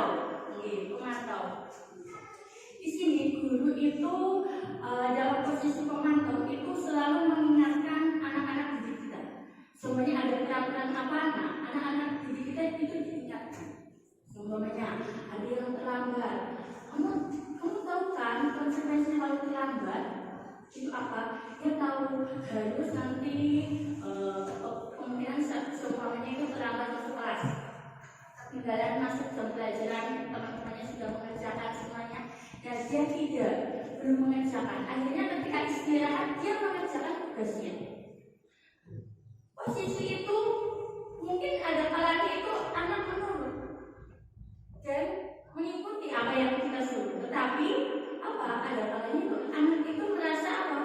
Pemantau. Di sini guru itu dalam posisi pemantau itu selalu mengingatkan anak-anak didik kita. Semuanya ada peraturan apa? Anak-anak didik kita itu diingatkan. Umpamanya ada yang terlambat. Kamu tahu kan konsekuensi kalau terlambat itu apa? Dia tahu harus nanti kemungkinan seumpamanya itu terlambat masuk kelas, ketinggalan masuk jam pelajaran, teman-temannya sudah mengerjakan semuanya, dan dia belum mengerjakan. Akhirnya ketika istirahat dia mengerjakan tugasnya. Posisi itu mungkin ada kalanya itu anak menurut dan mengikuti apa yang kita suruh. Tetapi apa? Ada kalanya itu anak itu merasa apa?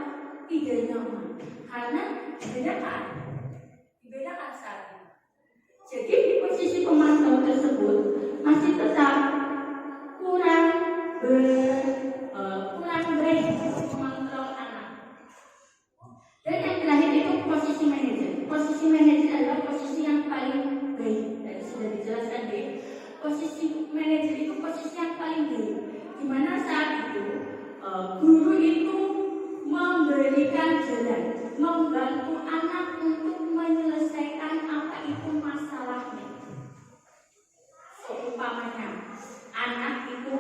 Tidak nyaman karena dibedakan saat ini. Jadi di posisi pemantau tersebut masih tetap kurang mengontrol anak. Dan yang terakhir itu posisi manajer. Posisi manajer adalah posisi yang paling baik. Tadi sudah dijelaskan deh. Posisi manajer itu posisi yang paling baik. Di mana saat itu guru itu memberi memberikan jalan, membantu anak untuk menyelesaikan apa itu masalahnya. Seumpamanya anak itu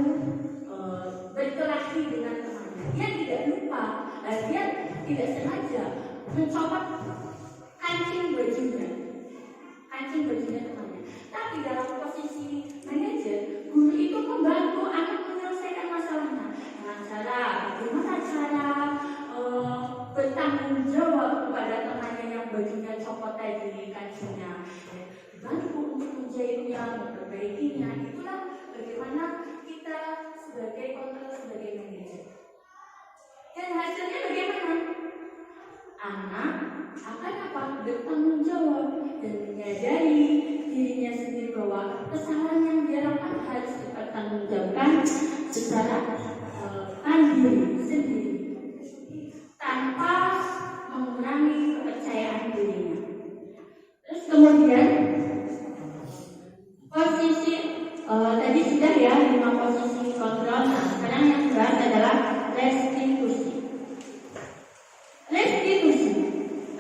berkelahi dengan temannya, dia tidak lupa, dia tidak sengaja mencopot kancing bajunya temannya. Tapi dalam posisi manajer, guru itu membantu anak menyelesaikan masalahnya dengan cara bagaimana cara bertanggung jawab kepada temannya yang bajunya copot tadi kancingnya, dibantu untuk menjahitnya, memperbaikinya. Itulah bagaimana kita sebagai kontrol, sebagai manajer. Dan hasilnya bagaimana? Anak akan apa? Bertanggung jawab dan menyadari dirinya sendiri bahwa kesalahan yang dia lakukan harus dipertanggungjawabkan secara mandiri sendiri tanpa mengurangi kepercayaan dirinya. Terus kemudian posisi tadi sudah ya 5 posisi kontrol. Nah, sekarang yang dibahas adalah restitusi.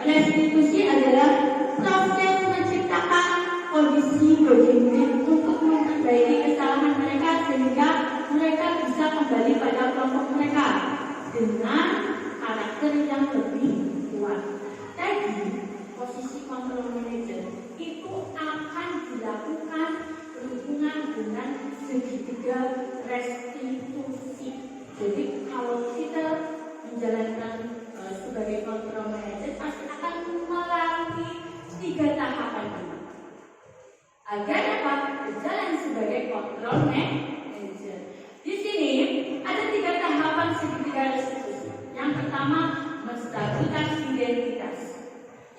Restitusi adalah proses menciptakan kondisi bagi murid untuk memperbaiki kesalahan mereka sehingga mereka bisa kembali pada kelompok mereka dengan karakter yang lebih kuat. Jadi posisi kontrol manager itu akan dilakukan berhubungan dengan segitiga restitusi. Jadi kalau kita menjalankan sebagai kontrol manager pasti akan melalui 3 tahapan ini. Agar apa? Berjalan sebagai kontrol manager. Di sini ada 3 tahapan segitiga restitusi. Yang pertama, menstabilkan identitas.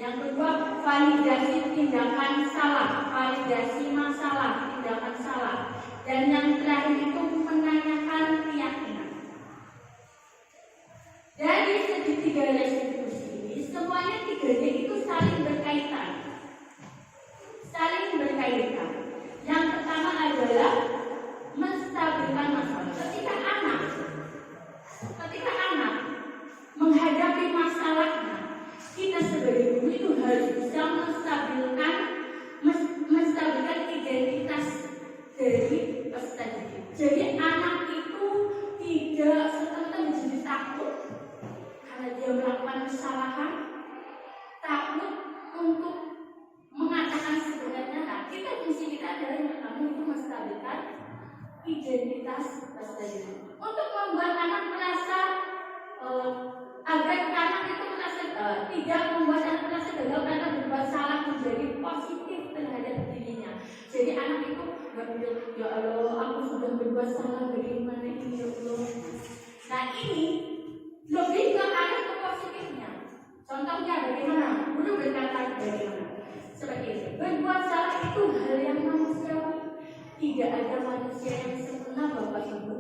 Yang kedua, validasi tindakan salah, validasi masalah, tindakan salah. Dan yang terakhir itu menanyakan keyakinan. Dari segitiga restitusi ini, semuanya 3D itu saling berkaitan. Yang pertama adalah menstabilkan masalah. Ketika anak menghadapi masalahnya, kita sebagai guru itu harus bisa menstabilkan identitas dari peserta didik. Jadi anak itu tidak serta-merta menjadi takut karena dia melakukan kesalahan, takut untuk mengatakan sebenarnya. Nah, fungsi kita adalah yang pertama itu menstabilkan identitas peserta didik. Untuk membuat anak merasa agar anak itu merasa tidak membuat anak merasa gagal karena berbuat salah, menjadi positif terhadap dirinya. Jadi anak itu berpikir, ya Allah, aku sudah berbuat salah, bagaimana ini ya Allah. Nah, ini lebih ke arah ke positifnya. Contohnya bagaimana? Guru berkata bagaimana? Seperti itu. Berbuat salah itu hal yang manusiawi. Tidak ada manusia yang sempurna, Bapak Ibu.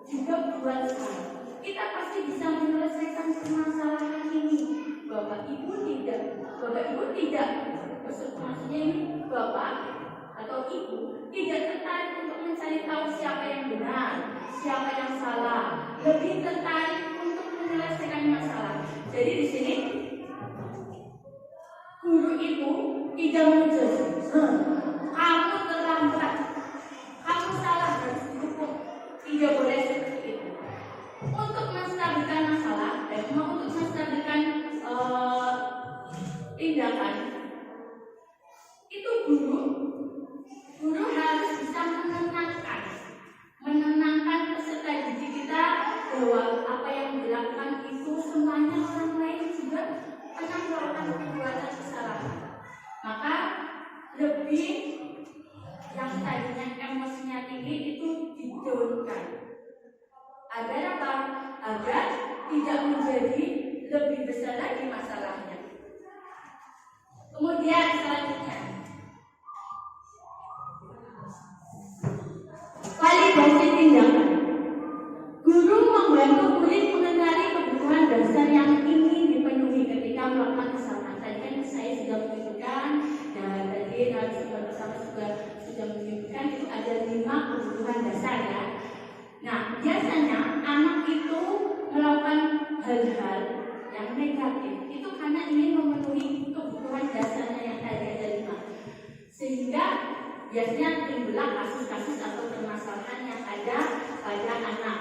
Juga berbuat salah. Kita pasti bisa menyelesaikan permasalahan ini. Bapak Ibu tidak. Maksudnya ini Bapak atau Ibu tidak tertarik untuk mencari tahu siapa yang benar, siapa yang salah. Lebih tertarik untuk menyelesaikan masalah. Jadi di sini guru itu tidak menjudge. Kamu terlambat, kamu salah, harus dihukum. Tidak boleh seperti itu. Untuk menstabilkan masalah, untuk menstabilkan tindakan, itu guru harus bisa menenangkan peserta didik kita bahwa apa yang dilakukan itu semuanya orang lain juga pernah melakukan perbuatan kesalahan. Maka lebih yang tadinya emosinya tinggi itu didownkan. Agar apa? Agar tidak menjadi lebih besar lagi masalahnya. Kemudian selanjutnya, validasi tindakan. Guru membantu murid mengenali kebutuhan dasar yang ingin dipenuhi ketika melakukan kesalahan. Tadi kan saya sudah menyebutkan, dan tadi narasumber bersama juga sudah menyebutkan itu ada 5 kebutuhan dasar ya. Nah, biasanya anak itu melakukan hal-hal yang negatif itu karena ingin memenuhi kebutuhan dasarnya yang tadi ada 5. Sehingga biasanya timbullah kasus-kasus atau permasalahan yang ada pada anak.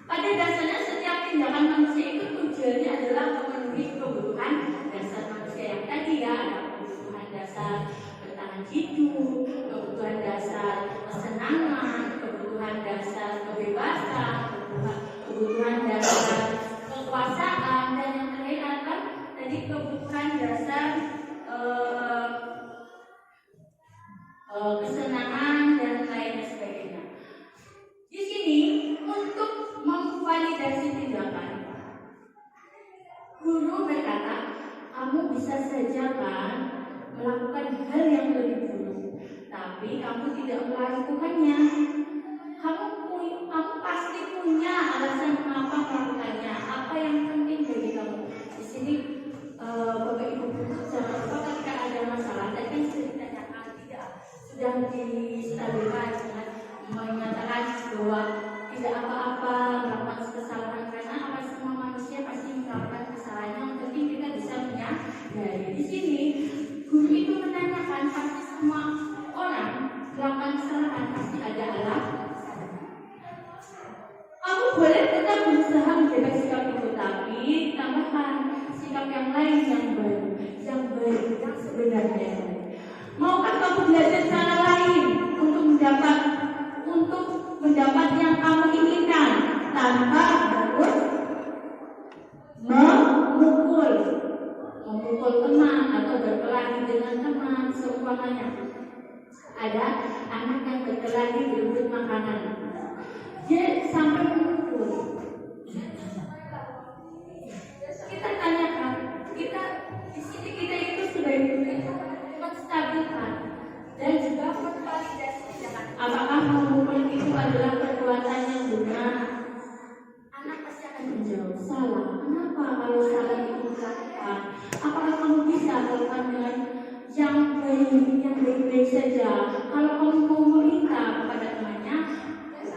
Pada dasarnya setiap tindakan manusia itu tujuannya adalah memenuhi kebutuhan dasar manusia yang tadi ya, ada kebutuhan dasar bertahan hidup, kebutuhan dasar kesenangan, kebutuhan dasar kebebasan, kebutuhan dasar kekuasaan, dan yang terakhir apa? Tadi kebutuhan dasar kesenangan dan lain sebagainya. Di sini untuk memvalidasi tindakan, guru berkata, kamu bisa saja kan melakukan hal yang lebih buruk, tapi kamu tidak melakukannya. Kamu pasti punya alasan mengapa melakukannya. Apa yang penting bagi kamu? Di sini Bapak Ibu guru jangan lupa ketika ada masalah, tadi kan sudah ditanyakan, tidak sudah distabilkan dengan menyatakan bahwa tidak apa-apa melakukan kesalahan, karena apa semua manusia pasti melakukan kesalahan. Yang penting kita bisa menyadari. Di sini guru itu menanyakan, pasti semua orang melakukan kesalahan, pasti ada alasan. Kamu boleh tetap berusaha menjaga sikap itu, tapi tambahkan sikap yang lain yang baru, yang sebenarnya. Maukah kamu belajar cara lain untuk mendapat yang kamu inginkan tanpa harus memukul teman atau berkelahi dengan teman? Seumpamanya ada anak yang berkelahi berebut makanan, dia sampai memukul. Kita tanyakan, di sini kita itu sudah menstabilkan dan juga memvalidasi tindakan. Apakah memukul itu adalah perbuatan yang benar? Anak pasti akan menjawab salah. Kenapa kalau salah itu dilakukan? Apakah kamu bisa melakukan dengan yang baik-baik saja? Kalau kamu mau meminta kepada temannya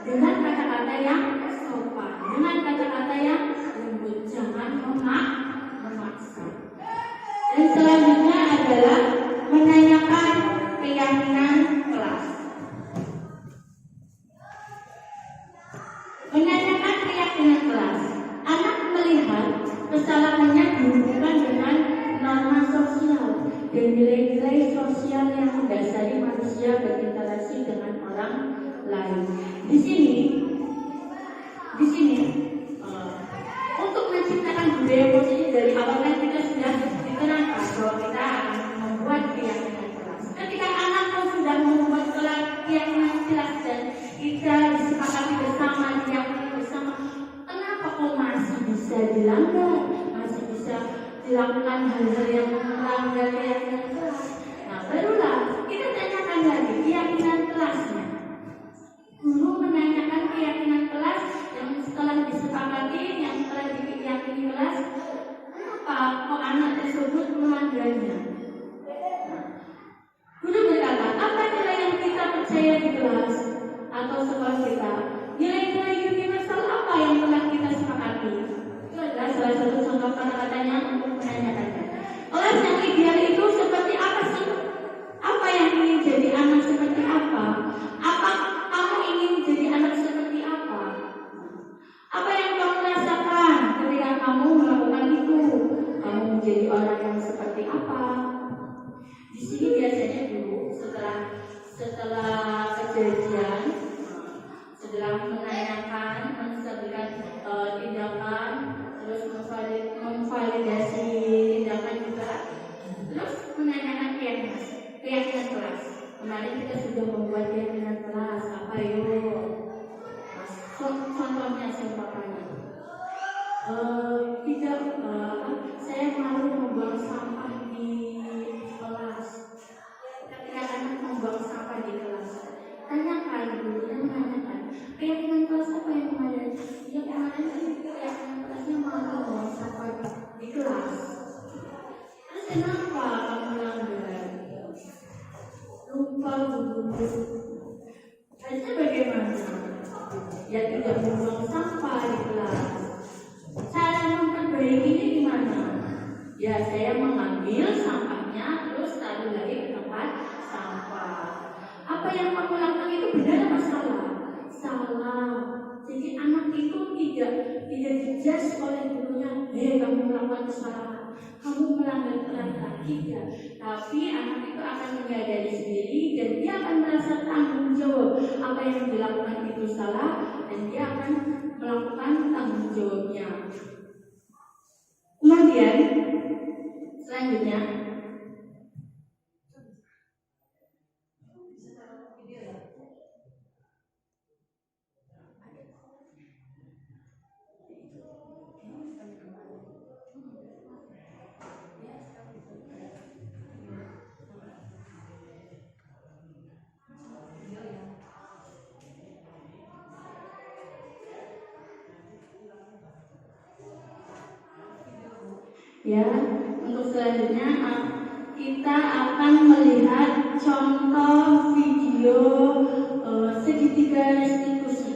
dengan kata-kata yang sopan, dengan kata-kata yang lembut, jangan memaksa. Dan selanjutnya adalah menanyakan keyakinan kelas. Menanyakan keyakinan kelas. Anak melihat kesalahannya dihubungkan dengan norma sosial dan nilai-nilai sosial yang mendasari manusia berinteraksi dengan orang lain. Di sini untuk menciptakan budaya positif dari awal kan kita sudah diterangkan bahwa kita akan membuat keyakinan kelas. Ketika anak sudah membuat keyakinan kelas dan kita disepakati bersama, diyakini bersama, kenapa kok masih bisa dilanggar, masih bisa dilakukan hal-hal yang melanggar keyakinan kelas? Nah, barulah kita tanyakan lagi keyakinan kelasnya. Guru menanyakan keyakinan kelas yang setelah disepakati, yang setelah diyakini kelas, kenapa kok anak tersebut melanggarnya? Guru berkata, apa nilai yang kita percaya di kelas atau sekolah kita? Nilai-nilai universal apa yang telah kita sepakati? Itu adalah salah satu contoh kata-katanya untuk menanyakannya. Kelas yang ideal itu seperti apa sih? Apa yang ingin jadi anak seperti apa? Apa kamu ingin jadi anak seperti apa? Apa yang kamu rasakan ketika kamu melakukan itu? Kamu menjadi orang yang seperti apa? Di sini biasanya dulu setelah kejadian, setelah menanyakan, menstabilkan tindakan, terus memvalidasi tindakan juga, terus menanyakan keyakinan kelas. Kemarin kita sudah membuat keyakinan kelas. Apa yuk? Contohnya seumpamanya, saya malu membuang sampah di kelas. Ketika anak membuang sampah di kelas, tanyakan dulu, menanyakan keyakinan kelas apa yang kemarin? Yang kemarin keyakinan kelasnya malu membuang sampah di kelas. Terus kenapa kamu melanggar? Lupa guru. Harusnya bagaimana? Ya tidak membuang sampah di kelas. Cara memperbaikinya gimana? Ya, saya mengambil sampahnya terus taruh lagi ke tempat sampah. Apa yang kamu lakukan itu benar apa salah? Salah. Jadi anak itu tidak dijudge oleh gurunya. Kamu melakukan kesalahan, kamu melanggar peraturan, tidak. Tapi anak itu akan menyadari sendiri dan dia akan merasa tanggung jawab. Apa yang dilakukan itu salah dan dia akan melakukan tanggung jawabnya. Kemudian selanjutnya ya, untuk selanjutnya kita akan melihat contoh video segitiga restitusi.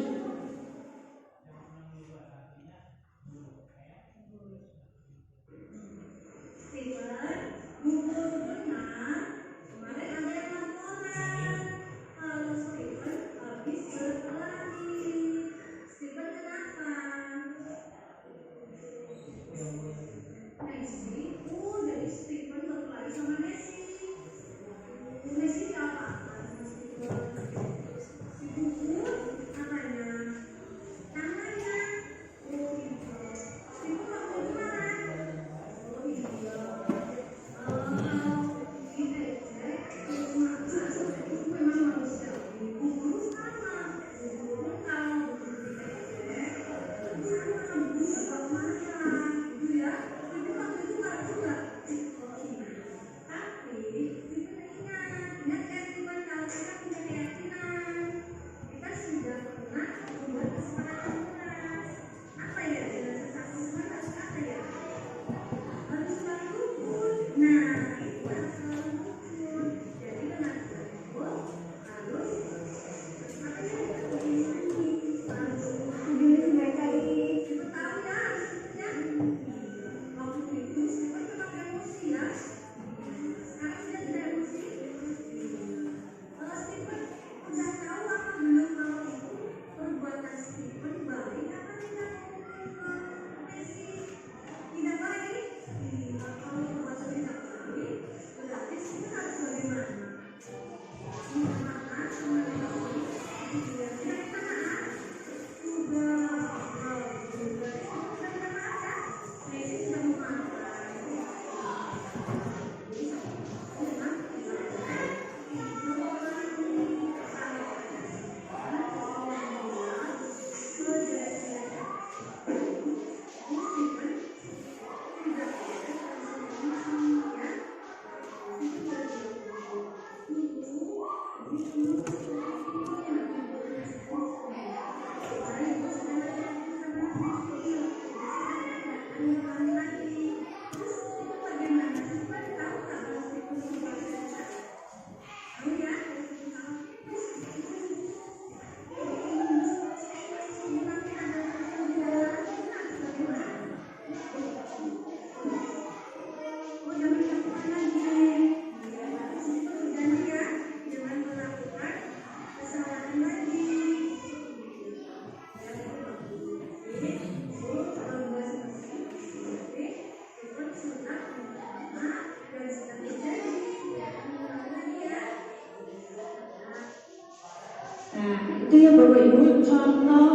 Itu ya Bapak Ibu contoh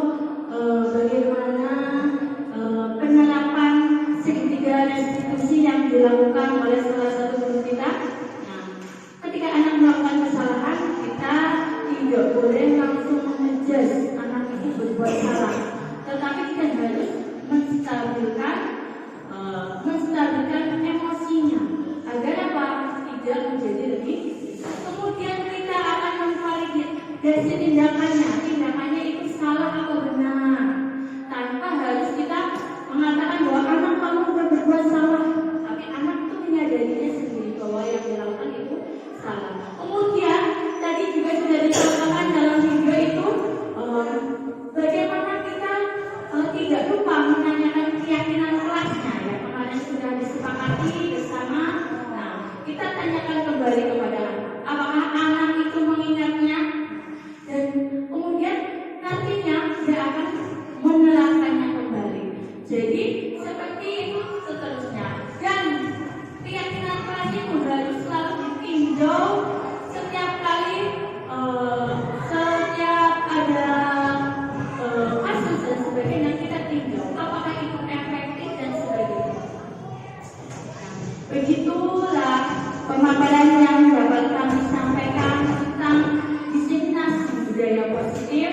bagaimana penerapan segitiga restitusi yang dilakukan oleh salah satu guru kita. Nah, ketika anak melakukan kesalahan, kita tidak boleh langsung menjudge anak itu berbuat salah, tetapi kita harus menstabilkan emosinya agar apa? Tidak menjadi lebih. Kemudian kita akan memvalidasi tindakannya itu salah atau benar, tanpa harus kita mengatakan bahwa anak kamu sudah berbuat salah, tapi anak itu menyadarinya sendiri bahwa yang dilakukan itu salah. Kemudian tadi juga sudah disampaikan dalam video itu bagaimana kita tidak lupa menanyakan keyakinan kelasnya, ya kemarin sudah disepakati seperti seterusnya. Dan keyakinan kelas itu harus selalu ditinjau setiap kali setiap ada kasus dan sebagainya, kita tinjau apakah itu efektif dan sebagainya. Begitulah pemaparan yang dapat kami sampaikan tentang diseminasi budaya positif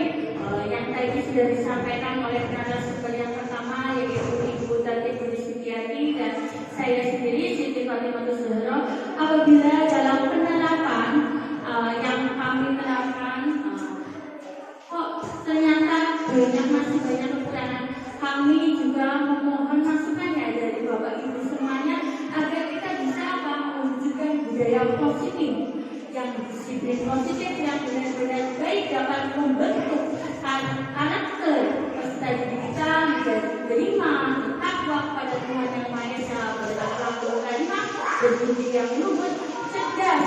yang tadi sudah disampaikan oleh narasumber yang pertama, yaitu Ibu Tati Budi Sukiyati dan saya sendiri Siti Fatimatus Zahra. Apabila dalam penerapan yang kami terapkan kok ternyata masih banyak kekurangan, kami juga memohon masukannya dari Bapak Ibu semuanya agar kita bisa mewujudkan budaya positif yang disiplin positif yang benar-benar baik dapat membentuk karakter peserta didik kita menjadi beriman, bertakwa kepada Tuhan Yang Maha Esa, berakhlak karimah, berbudi yang luhur, cerdas,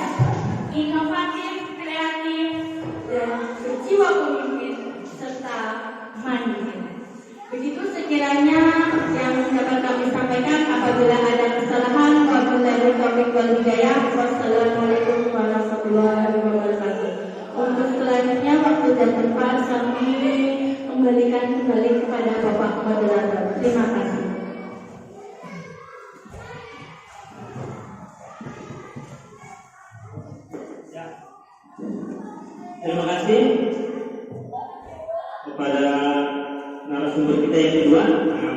inovatif, kreatif, dan berjiwa pemimpin serta mandiri. Begitu sekiranya yang dapat kami sampaikan. Apabila ada kesalahan, wabillahi taufiq wal hidayah. Wassalamualaikum warahmatullahi wabarakatuh. Untuk selanjutnya waktu dan tempat kami kembalikan kembali kepada Bapak Moderator. Terima kasih. Terima kasih kepada narasumber kita yang kedua.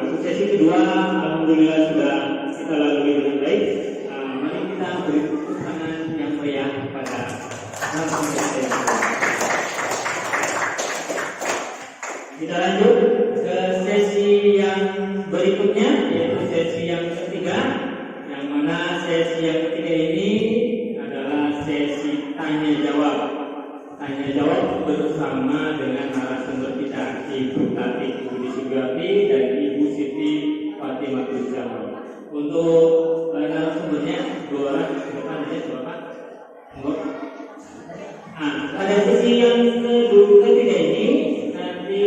Untuk sesi kedua, alhamdulillah sudah kita lalui dengan baik. Mari kita beri tepuk tangan yang meriah kepada narasumber kita yang kedua. Kita lanjut ke sesi yang berikutnya, yaitu sesi yang ketiga, yang mana sesi yang ketiga ini adalah sesi tanya jawab. Tanya jawab bersama dengan narasumber kita, Ibu Tati Budi Sukiyati dan Ibu Siti Fatimatus Zahra. Untuk narasumbernya dua orang ke depan aja, Bapak. Pada sesi yang ketiga ini nanti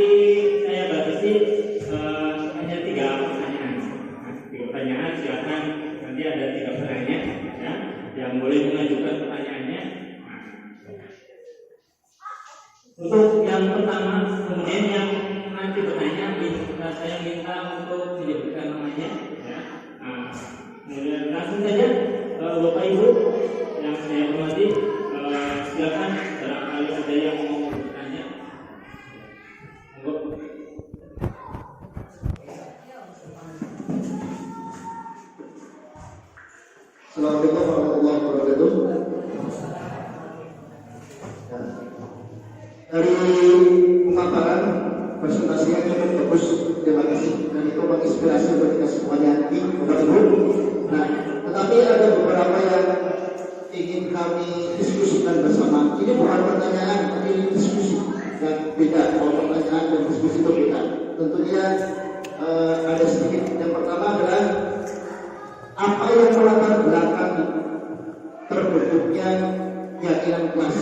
saya batasi hanya 3 pertanyaan. 3 pertanyaan, silakan nanti ada 3 pertanyaan ya, yang boleh mengajukan pertanyaannya. Untuk yang pertama, kemudian yang nanti bertanya, saya minta untuk menyebutkan namanya. Ya. Kemudian langsung saja, Bapak Ibu yang saya hormati, silakan barangkali ada yang mau bertanya. Assalamualaikum warahmatullahi wabarakatuh. Dari pemaparan presentasinya cukup bagus, terima kasih. Dan itu menginspirasi bagi kita semuanya di Bapak Ibu. Nah, tetapi ada beberapa yang ingin kami diskusikan bersama. Ini bukan pertanyaan, tapi ini diskusi yang beda. Kalau pertanyaan dan diskusi itu beda. Tentunya ada sedikit. Yang pertama adalah apa yang melatar belakangi terbentuknya keyakinan kelas?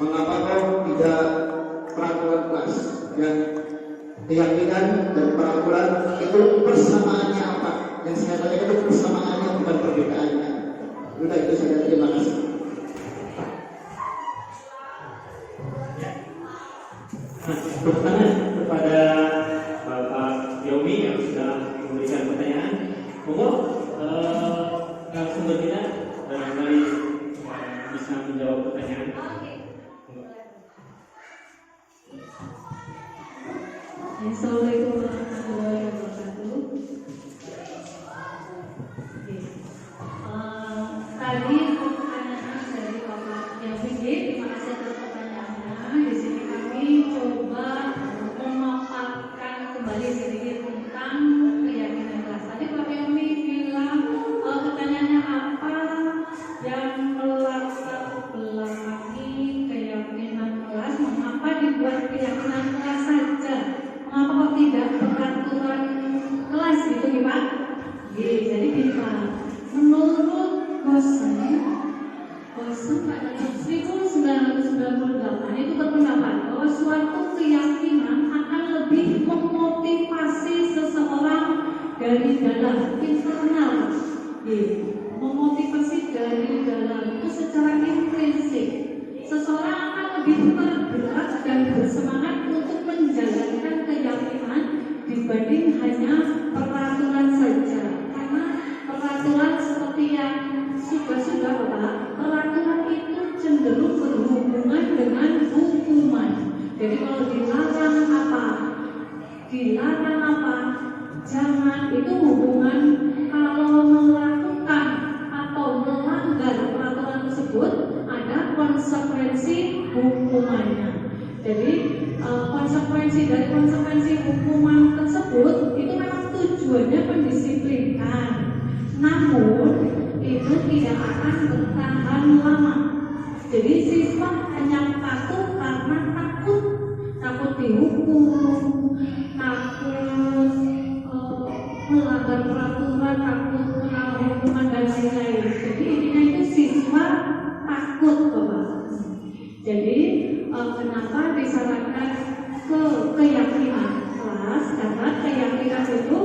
Mengapa kau tidak peraturan kelas? Dan keyakinan dan peraturan itu persamaannya apa? Yang saya tanyakan itu persamaannya, bukan perbedaannya. Sudah itu saja, terima kasih. Tepuk tangan kepada Bapak Yomi yang sudah memberikan pertanyaan. Monggo narasumber kita barangkali bisa menjawab pertanyaan. Assalamualaikum warahmatullahi wabarakatuh. Tadi pertanyaan dari Bapak Yomi, terima kasih atas pertanyaannya. Di sini kami coba memaparkan kembali sedikit tentang keyakinan kelas. Tadi Bapak Yomi bilang pertanyaannya apa yang melatar belakangi keyakinan dari dalam internal, memotivasi dari dalam itu secara intrinsik. Seseorang akan lebih bergerak dan bersemangat untuk menjalankan keyakinan dibanding hanya peraturan saja. Karena peraturan seperti yang sudah Bapak, peraturan itu cenderung berhubungan dengan hukuman. Jadi kalau dilarang apa, jangan, itu hubungan. Kalau melakukan atau melanggar peraturan tersebut ada konsekuensi hukumannya. Jadi konsekuensi hukuman tersebut itu memang tujuannya mendisiplinkan, namun itu tidak akan bertahan lama. Jadi siswa hanya patuh karena takut dihukum, takut melanggar peraturan, takut kena hukuman dan lain-lain. Jadi intinya itu siswa takut, Bapak. Jadi kenapa disarankan keyakinan kelas? Karena keyakinan itu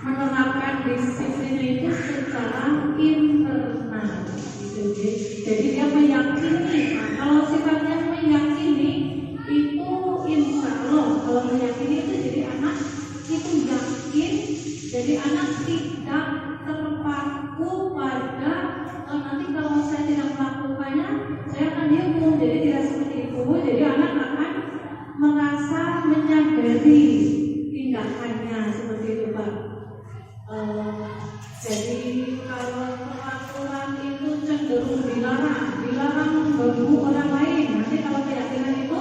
menerapkan disiplin itu secara internal. Jadi dia meyakini. Nah, kalau sifatnya meyakini itu insya Allah, kalau meyakini itu jadi anak itu yakin. Jadi anak tidak terpaku pada nanti kalau saya tidak melakukannya saya akan dihukum. Jadi tidak seperti itu. Jadi anak akan merasa menyadari tindakannya seperti itu, Pak. Jadi kalau peraturan itu cenderung dilarang mengganggu orang lain. Nanti kalau keyakinan itu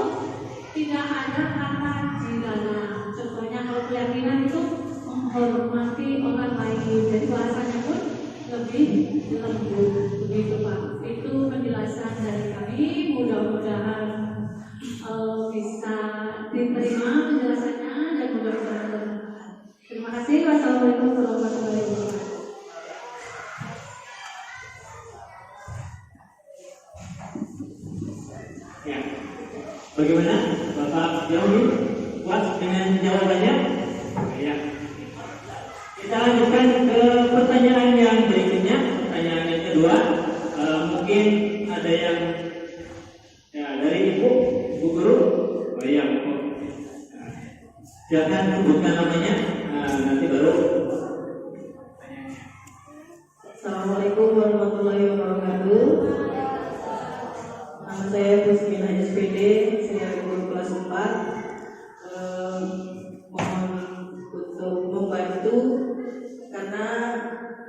tidak ada kata dilarang. Contohnya kalau keyakinan itu menghormati orang lain. Jadi bahasanya pun lebih lembut, begitu Pak. Itu penjelasan dari kami. Mudah-mudahan bisa diterima penjelasannya dan mudah-mudahan bermanfaat. Terima kasih. Wassalamualaikum warahmatullahi wabarakatuh. Ya, bagaimana Bapak Jauhi? Puas dengan jawabannya? Ya. Kita lanjutkan ke pertanyaan yang berikutnya. Pertanyaan yang kedua, mungkin ada yang dari Ibu Guru. Oh iya, silakan sebutkan namanya. Nanti baru. Assalamualaikum warahmatullahi wabarakatuh. Nama saya Pusmina SPD, saya guru kelas 4. Mohon untuk membantu karena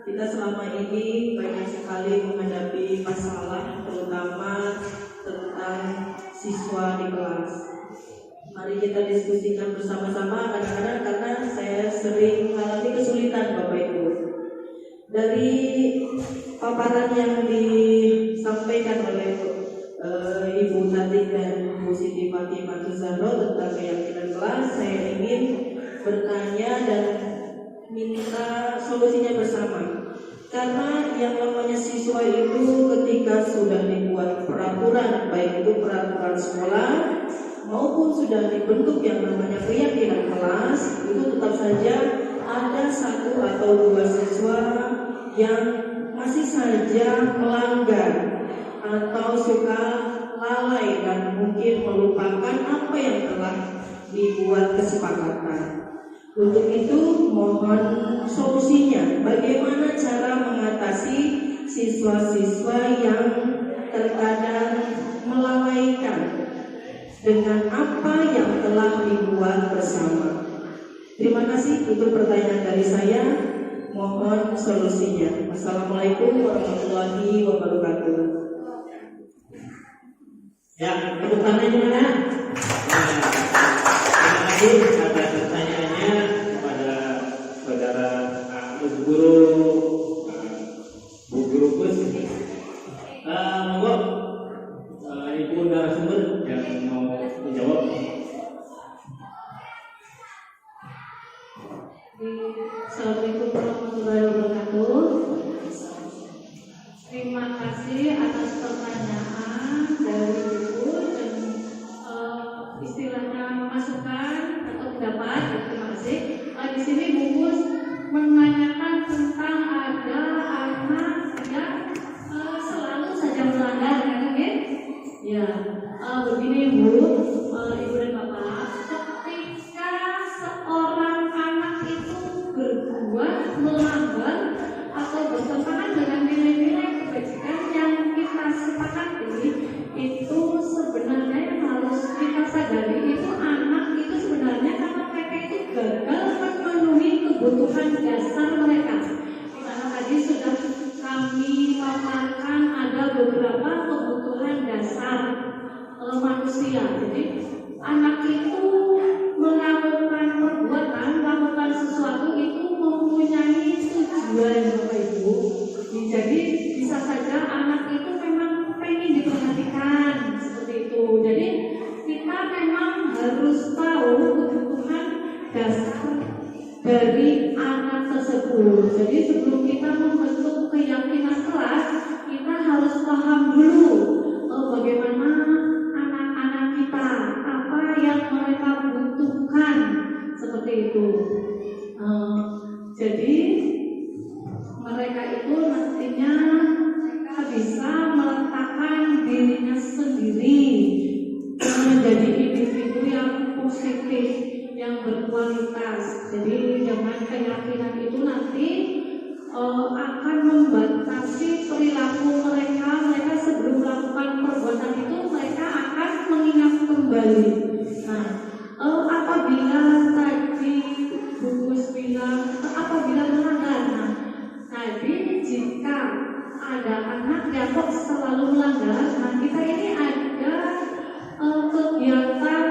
kita selama ini banyak sekali menghadapi masalah, terutama tentang siswa di kelas. Mari kita diskusikan bersama-sama. Kadang-kadang karena saya sering mengalami kesulitan, Bapak Ibu. Dari paparan yang disampaikan oleh Ibu Tatik dan Bu Siti Fatimah Zahro tentang keyakinan kelas, saya ingin bertanya dan minta solusinya bersama. Karena yang namanya siswa itu ketika sudah dibuat peraturan, baik itu peraturan sekolah maupun sudah dibentuk yang namanya keyakinan kelas, itu tetap saja ada satu atau dua siswa yang masih saja melanggar atau suka lalai dan mungkin melupakan apa yang telah dibuat kesepakatan. Untuk itu mohon solusinya, bagaimana cara mengatasi siswa-siswa yang terkadang melalaikan dengan apa yang telah dibuat bersama. Terima kasih, itu pertanyaan dari saya. Mohon solusinya. Wassalamualaikum warahmatullahi wabarakatuh. Ya, tepuk tangan gimana? Terima kasih atas pertanyaannya kepada saudara Bu Guru Kus. Monggo Ibu narasumber yang mau menjawab. Assalamualaikum warahmatullahi wabarakatuh. Terima kasih atas pertanyaan dari Ibu dan istilahnya masukan atau pendapat. Terima kasih. Di sini bungkus dasar mereka. Di mana tadi sudah kami paparkan ada beberapa kebutuhan dasar manusia. Jadi anak itu melakukan perbuatan, melakukan sesuatu itu mempunyai tujuan, Bapak Ibu. Jadi bisa saja anak itu memang pengen diperhatikan seperti itu. Jadi kita memang harus tahu kebutuhan dasar dari anak tersebut. Jadi sebelum kita membentuk keyakinan kelas, kita harus paham dulu bagaimana anak-anak kita, apa yang mereka butuhkan seperti itu. Jadi mereka itu mestinya bisa meletakkan dirinya sendiri menjadi individu yang positif, yang berkualitas. Jadi dengan keyakinan itu nanti akan membatasi perilaku mereka. Mereka sebelum melakukan perbuatan itu mereka akan mengingat kembali. Nah, apabila tadi Gus bilang apabila melanggar, nah tadi jika ada anak yang kok selalu melanggar, nah kita ini ada kegiatan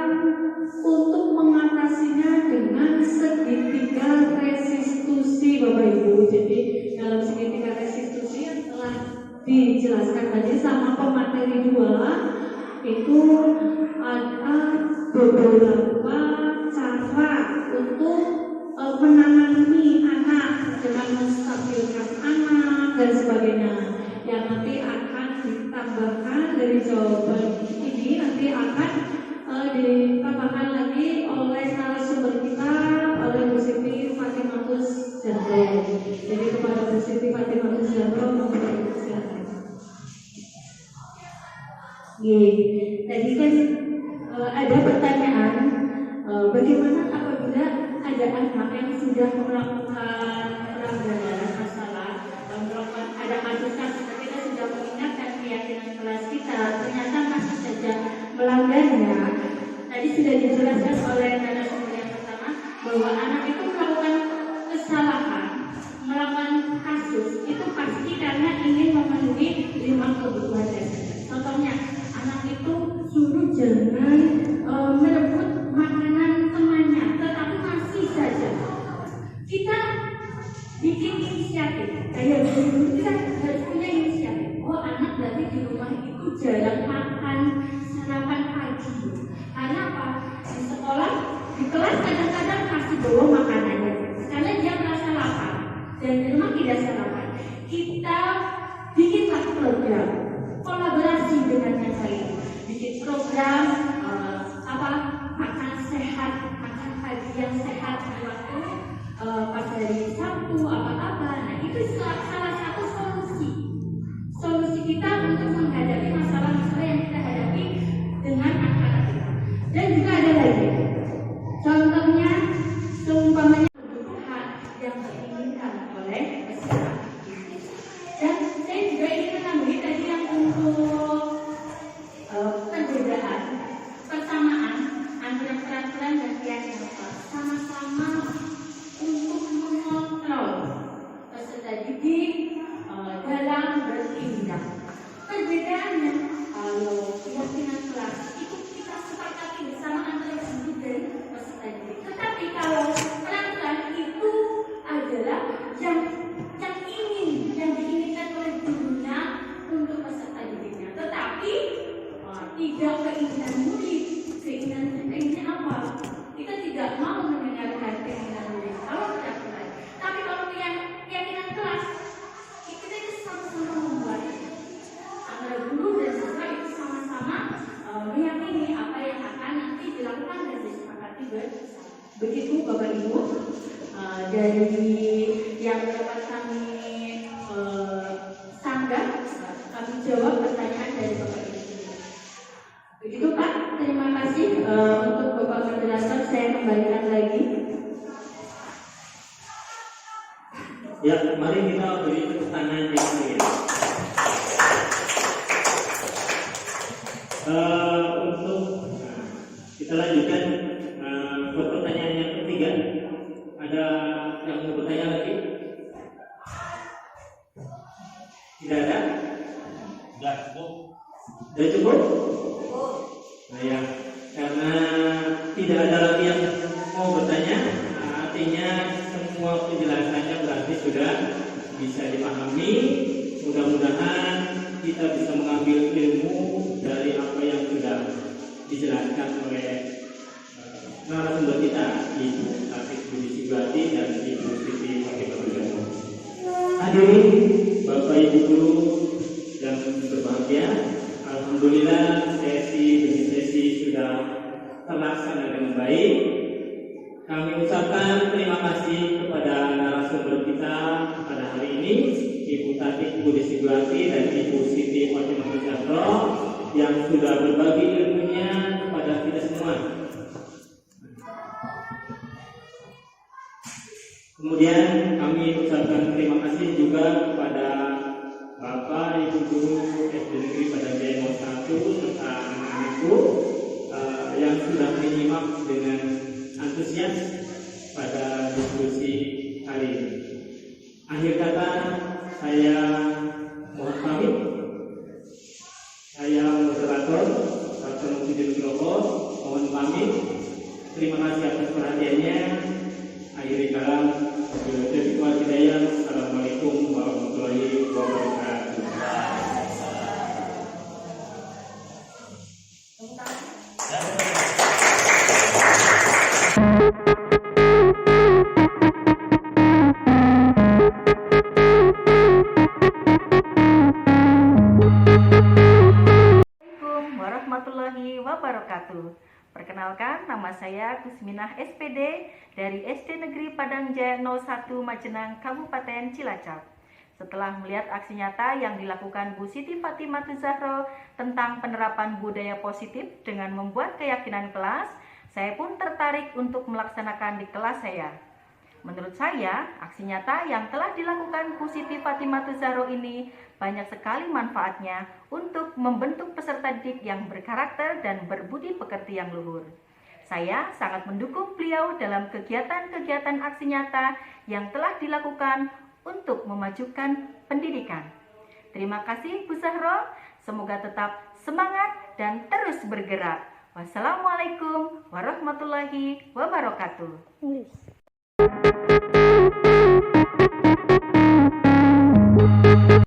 untuk mengatasinya dengan segitiga restitusi, Bapak Ibu. Jadi dalam segitiga restitusi yang telah dijelaskan tadi sama pemateri 2 itu ada beberapa cara untuk menangani anak dengan menstabilkan anak dan sebagainya, yang nanti akan ditambahkan dari jawaban ini, nanti akan ditambahkan lagi oleh narasumber kita, oleh Bu Siti Fatimatus Jandro. Jadi kepada Bu Siti Fatimatus Jandro mohon silakan. Tadi kan ada pertanyaan bagaimana apabila ada anak yang sudah melakukan pelanggaran masalah, melakukan ada kasus-kasus kita sudah mengingatkan keyakinan kelas kita, ternyata masih saja melanggarnya. Tadi sudah dijelaskan oleh narasumber yang pertama bahwa anak itu melakukan kesalahan, melakukan kasus itu pasti karena ingin memenuhi 5 kebutuhan dasar. Contohnya, anak itu suruh jangan merebut makanan temannya, tetapi masih saja kita bikin inisiatif. Kayak dulu kita harus punya inisiatif. Oh, anak berarti di rumah itu jarang makan sarapan pagi. Karena apa? Di sekolah, di kelas kadang-kadang masih bawa makanannya karena dia merasa lapar dan di rumah tidak sarapan. Kita bikinlah program kolaborasi dengan yang lain, bikin program makan sehat, makan pagi yang sehat di waktu pas hari Sabtu apa-apa. Nah itu salah satu solusi kita untuk menghadapi masalah-masalah yang kita hadapi dengan anak-anak kita. Dan juga ada lagi contohnya, seumpamanya kebutuhan yang diinginkan oleh peserta. Dan saya juga ingin menambahi tadi yang untuk perbedaan, persamaan antara peraturan dan keyakinan sama-sama untuk mengontrol peserta didik dalam bertindak. Perbedaannya kalau keyakinan kelas itu kita sepakati bersama antara guru dan peserta didik. Tetapi kalau peraturan itu adalah yang diinginkan oleh gurunya untuk peserta didiknya. Tetapi tidak keinginan murid. Keinginan apa? Kita tidak mau mendengarkan keinginan murid kalau peraturan. Tapi kalau keyakinan kelas, kita itu sama-sama membuat antara guru dan siswa itu sama-sama meyakini apa yang akan nanti dilakukan dan disepakati bersama. Begitu Bapak Ibu, dari yang dapat kami sanggah, kami jawab pertanyaan dari Bapak Ibu. Begitu Pak, terima kasih untuk Bapak moderator, saya kembalikan lagi. Ya, mari kita beri tepuk tangan yang meriah. Kita lanjutkan ke pertanyaan yang ketiga. Ada yang mau bertanya lagi? Tidak ada? Sudah cukup? Nah ya, karena tidak ada lagi yang mau bertanya, artinya semua penjelasannya berarti sudah bisa dipahami. Mudah-mudahan kita bisa mengambil ilmu dari apa yang sudah dijelaskan oleh narasumber kita, Ibu Taufik Budi Sugati dan Ibu Siti Fatimah. Hadirin Bapak Ibu guru yang berbahagia, alhamdulillah sesi demi sesi sudah terlaksana dengan baik. Kami ucapkan terima kasih kepada narasumber kita pada hari ini, Ibu Taufik Budi Sugati dan Ibu Siti Fatimah yang sudah berbagi ilmunya kepada kita semua. Kemudian kami ucapkan terima kasih juga kepada Bapak Ibu guru SD Negeri Padang Jaya 01 serta anak-anakku yang sudah menyimak dengan antusias pada diskusi kali ini. Akhir kata saya mohon pamit. Saya moderator Dr. Muhyiddin Nugroho mohon pamit. Terima kasih atas perhatiannya. Akhiri kalam. Assalamualaikum warahmatullahi wabarakatuh. Assalamualaikum warahmatullahi wabarakatuh. Perkenalkan, nama saya Kusminah SPD dari SD Negeri Padang Jaya 01 Majenang, Kabupaten Cilacap. Setelah melihat aksi nyata yang dilakukan Bu Siti Fatimah Zahro tentang penerapan budaya positif dengan membuat keyakinan kelas, saya pun tertarik untuk melaksanakan di kelas saya. Menurut saya, aksi nyata yang telah dilakukan Bu Siti Fatimah Zahro ini banyak sekali manfaatnya untuk membentuk peserta didik yang berkarakter dan berbudi pekerti yang luhur. Saya sangat mendukung beliau dalam kegiatan-kegiatan aksi nyata yang telah dilakukan untuk memajukan pendidikan. Terima kasih Bu Zahro, semoga tetap semangat dan terus bergerak. Wassalamualaikum warahmatullahi wabarakatuh.